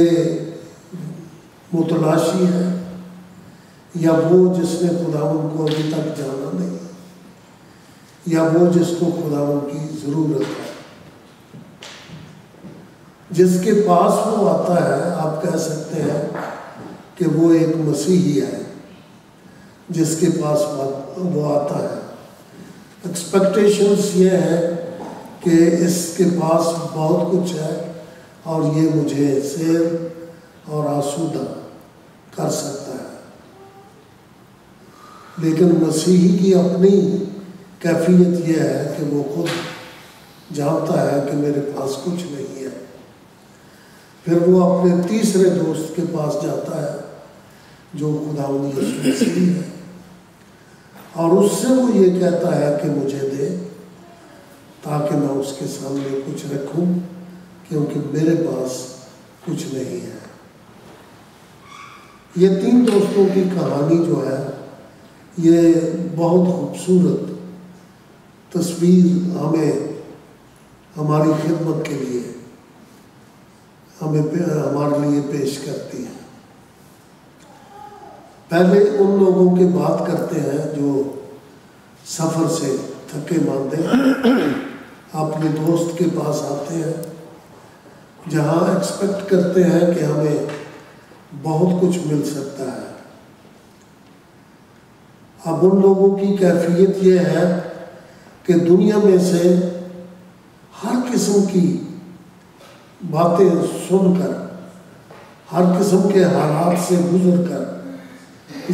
متلاشی ہے، یا وہ جس نے خداوند کو ابھی تک جانا نہیں، یا وہ جس کو خداوند کی ضرورت ہے۔ جس کے پاس وہ آتا ہے آپ کہہ سکتے ہیں کہ وہ ایک مسیحی ہے جس کے پاس وہ آتا ہے۔ ایکسپیکٹیشنز یہ ہے کہ اس کے پاس بہت کچھ ہے اور یہ مجھے سیر اور آسودہ کر سکتا ہے، لیکن مسیحی کی اپنی کیفیت یہ ہے کہ وہ خود جانتا ہے کہ میرے پاس کچھ نہیں ہے۔ پھر وہ اپنے تیسرے دوست کے پاس جاتا ہے جو خداوند یسوع مسیح ہے، اور اس سے وہ یہ کہتا ہے کہ مجھے دے تاکہ میں اس کے سامنے کچھ رکھوں، کیونکہ میرے پاس کچھ نہیں ہے۔ یہ 3 دوستوں کی کہانی جو ہے یہ بہت خوبصورت تصویر ہمیں ہماری خدمت کے لیے ہمارے لیے پیش کرتی ہے۔ پہلے ان لوگوں کی بات کرتے ہیں جو سفر سے تھکے ماندے اپنے دوست کے پاس آتے ہیں، جہاں ایکسپیکٹ کرتے ہیں کہ ہمیں بہت کچھ مل سکتا ہے۔ اب ان لوگوں کی کیفیت یہ ہے کہ دنیا میں سے ہر قسم کی باتیں سن کر، ہر قسم کے حالات سے گزر کر،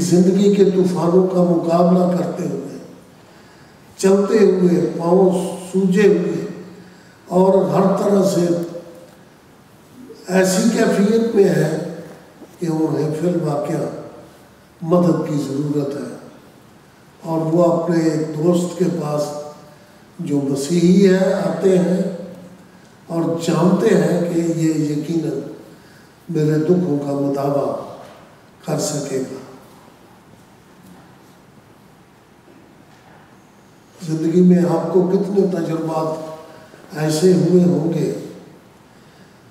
زندگی کے طوفانوں کا مقابلہ کرتے ہوئے، چلتے ہوئے، پاؤں سوجے ہوئے، اور ہر طرح سے ایسی کیفیت میں ہے کہ انہیں فی الواقعہ مدد کی ضرورت ہے، اور وہ اپنے ایک دوست کے پاس جو مسیحی ہے آتے ہیں اور جانتے ہیں کہ یہ یقیناً میرے دکھوں کا مداوع کر سکے گا۔ زندگی میں آپ کو کتنے تجربات ایسے ہوئے ہوں گے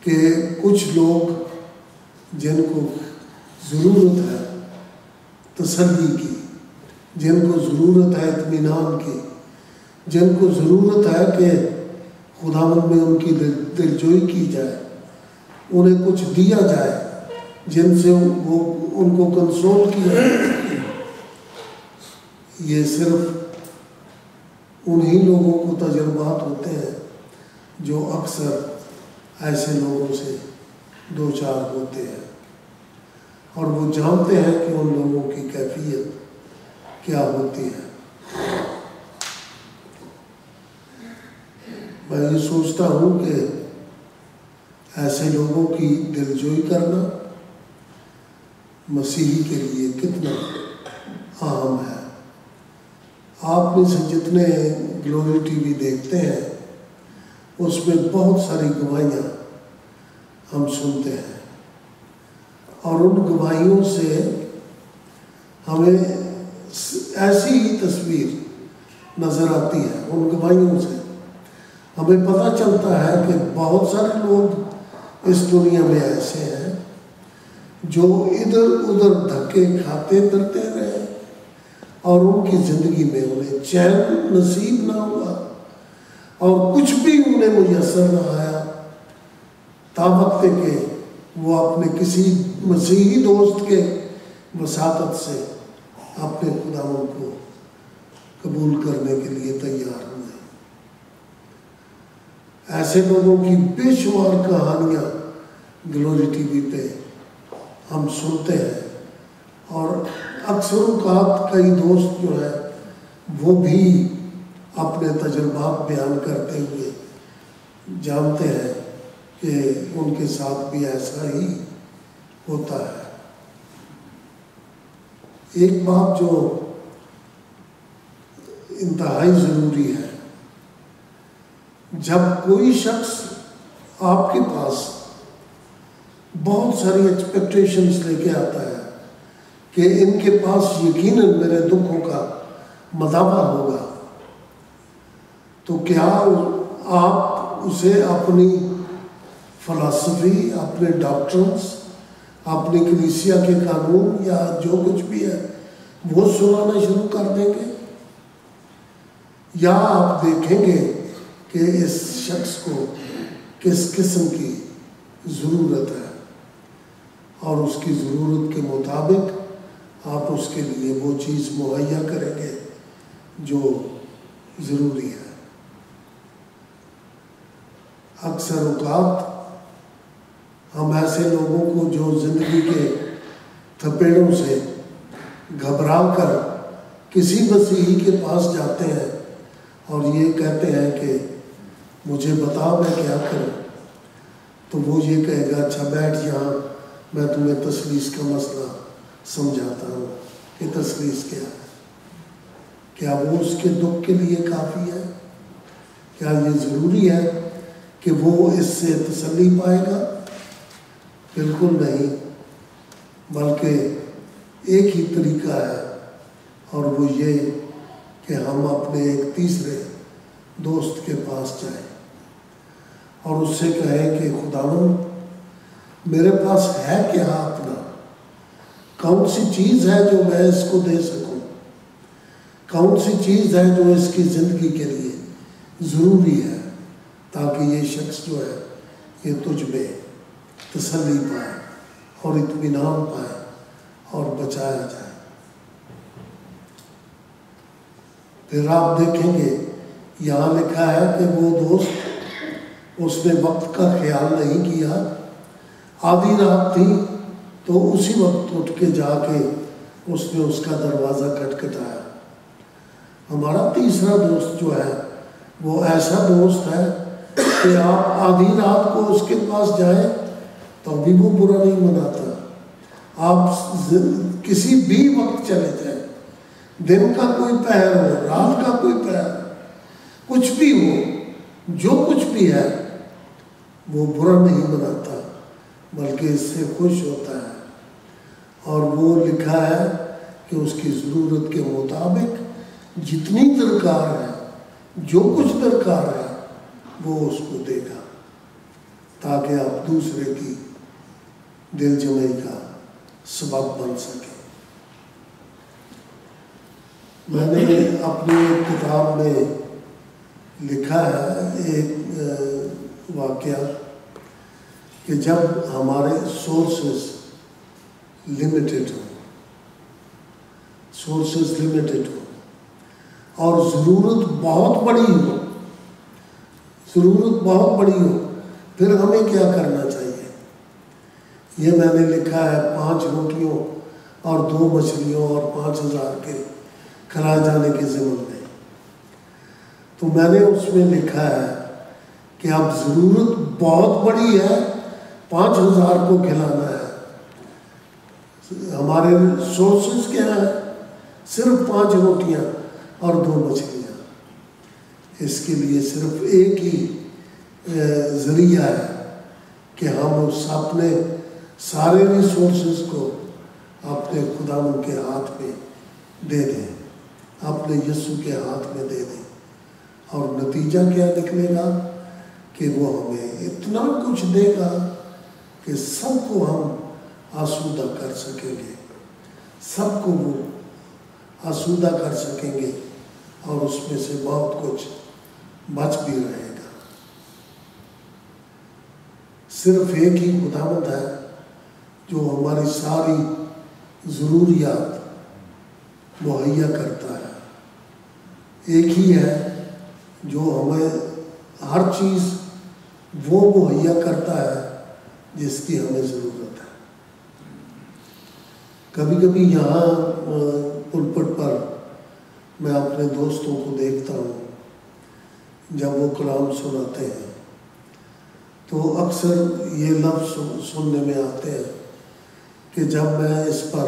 کہ کچھ لوگ جن کو ضرورت ہے تسلی کی، جن کو ضرورت ہے اطمینان کی، جن کو ضرورت ہے کہ خداوند میں ان کی دلجوئی کی جائے، انہیں کچھ دیا جائے جن سے وہ ان کو کنسول کیا جائے، یہ صرف انہی لوگوں کو تجربات ہوتے ہیں جو اکثر ایسے لوگوں سے دو چار ہوتے ہیں، اور وہ جانتے ہیں کہ ان لوگوں کی کیفیت کیا ہوتی ہے۔ میں یہ سوچتا ہوں کہ ایسے لوگوں کی دلجوئی کرنا مسیحی کے لیے کتنا اہم ہے۔ آپ میں سے جتنے گلوری ٹی وی دیکھتے ہیں اس میں بہت ساری گواہیاں ہم سنتے ہیں، اور ان گواہیوں سے ہمیں ایسی ہی تصویر نظر آتی ہے۔ ان گواہیوں سے ہمیں پتہ چلتا ہے کہ بہت سارے لوگ اس دنیا میں ایسے ہیں جو ادھر ادھر دھکے کھاتے پھرتے رہے، اور ان کی زندگی میں انہیں چین نصیب نہ ہوا، اور کچھ بھی انہیں میسر نہ آیا، تاوقتے کہ وہ اپنے کسی مسیحی دوست کے وساطت سے اپنے خداوند کو قبول کرنے کے لیے تیار ہوئے۔ ایسے لوگوں کی بے شمار کہانیاں گلوری ٹی وی پہ ہم سنتے ہیں، اور اکثر اوقات کئی دوست جو ہے وہ بھی اپنے تجربات بیان کرتے ہوئے جانتے ہیں کہ ان کے ساتھ بھی ایسا ہی ہوتا ہے۔ ایک بات جو انتہائی ضروری ہے، جب کوئی شخص آپ کے پاس بہت ساری ایکسپیکٹیشنز لے کے آتا ہے کہ ان کے پاس یقیناً میرے دکھوں کا مداوع ہوگا، تو کیا آپ اسے اپنی فلسفی، اپنے ڈاکٹرنز، اپنی کلیسیا کے قانون یا جو کچھ بھی ہے وہ سنانا شروع کر دیں گے؟ یا آپ دیکھیں گے کہ اس شخص کو کس قسم کی ضرورت ہے اور اس کی ضرورت کے مطابق آپ اس کے لیے وہ چیز مہیا کریں گے جو ضروری ہے۔ اکثر اوقات ہم ایسے لوگوں کو جو زندگی کے تھپیڑوں سے گھبرا کر کسی مسیحی کے پاس جاتے ہیں اور یہ کہتے ہیں کہ مجھے بتا میں کیا کروں، تو وہ یہ کہے گا اچھا بیٹھ یہاں، میں تمہیں تثلیث کا مسئلہ سمجھاتا ہوں کہ تثلیث کیا ہے۔ کیا وہ اس کے دکھ کے لیے کافی ہے؟ کیا یہ ضروری ہے کہ وہ اس سے تسلی پائے گا؟ بالکل نہیں، بلکہ ایک ہی طریقہ ہے، اور وہ یہ کہ ہم اپنے ایک تیسرے دوست کے پاس جائیں اور اس سے کہیں کہ خداوند میرے پاس ہے کیا اپنا، کون سی چیز ہے جو میں اس کو دے سکوں، کون سی چیز ہے جو اس کی زندگی کے لیے ضروری ہے، تاکہ یہ شخص جو ہے یہ تجھ میں تسلی پائے اور اطمینان پائے اور بچایا جائے۔ پھر آپ دیکھیں گے یہاں لکھا ہے کہ وہ دوست اس نے وقت کا خیال نہیں کیا، آدھی رات تھی تو اسی وقت اٹھ کے جا کے اس نے اس کا دروازہ کھٹکھٹایا۔ ہمارا تیسرا دوست جو ہے وہ ایسا دوست ہے کہ آپ آدھی رات کو اس کے پاس جائیں تو بھی وہ برا نہیں مناتا، آپ کسی بھی وقت چلے جائیں، دن کا کوئی پہر ہو، رات کا کوئی پہر، کچھ بھی ہو، جو کچھ بھی ہے وہ برا نہیں مناتا بلکہ اس سے خوش ہوتا ہے، اور وہ لکھا ہے کہ اس کی ضرورت کے مطابق جتنی درکار ہے، جو کچھ درکار ہے وہ اس کو دے گا، تاکہ آپ دوسرے کی دل جمعی کا سبب بن سکے۔ میں نے اپنی ایک کتاب میں لکھا ہے ایک واقعہ کہ جب ہمارے سورسز لمیٹڈ ہوں اور ضرورت بہت بڑی ہو، پھر ہمیں کیا کرنا چاہیے؟ یہ میں نے لکھا ہے 5 روٹیوں اور 2 مچھلیوں اور 5000 کے کھلائے جانے کے ضمن میں۔ تو میں نے اس میں لکھا ہے کہ اب ضرورت بہت بڑی ہے، 5000 کو کھلانا ہے، ہمارے سورسز کیا ہیں؟ صرف 5 روٹیاں اور 2 مچھلیاں۔ اس کے لیے صرف ایک ہی ذریعہ ہے کہ ہم اس اپنے سارے ریسورسز کو اپنے خداوند کے ہاتھ میں دے دیں، اپنے یسوع کے ہاتھ میں دے دیں، اور نتیجہ کیا نکلے گا کہ وہ ہمیں اتنا کچھ دے گا کہ سب کو ہم آسودہ کر سکیں گے، سب کو وہ آسودہ کر سکیں گے، اور اس میں سے بہت کچھ بچ بھی رہے گا۔ صرف ایک ہی خداوند ہے جو ہماری ساری ضروریات مہیا کرتا ہے، ایک ہی ہے جو ہمیں ہر چیز وہ مہیا کرتا ہے جس کی ہمیں ضرورت ہے۔ کبھی کبھی یہاں پلپٹ پر میں اپنے دوستوں کو دیکھتا ہوں، جب وہ کلام سناتے ہیں تو اکثر یہ لفظ سننے میں آتے ہیں کہ جب میں اس پر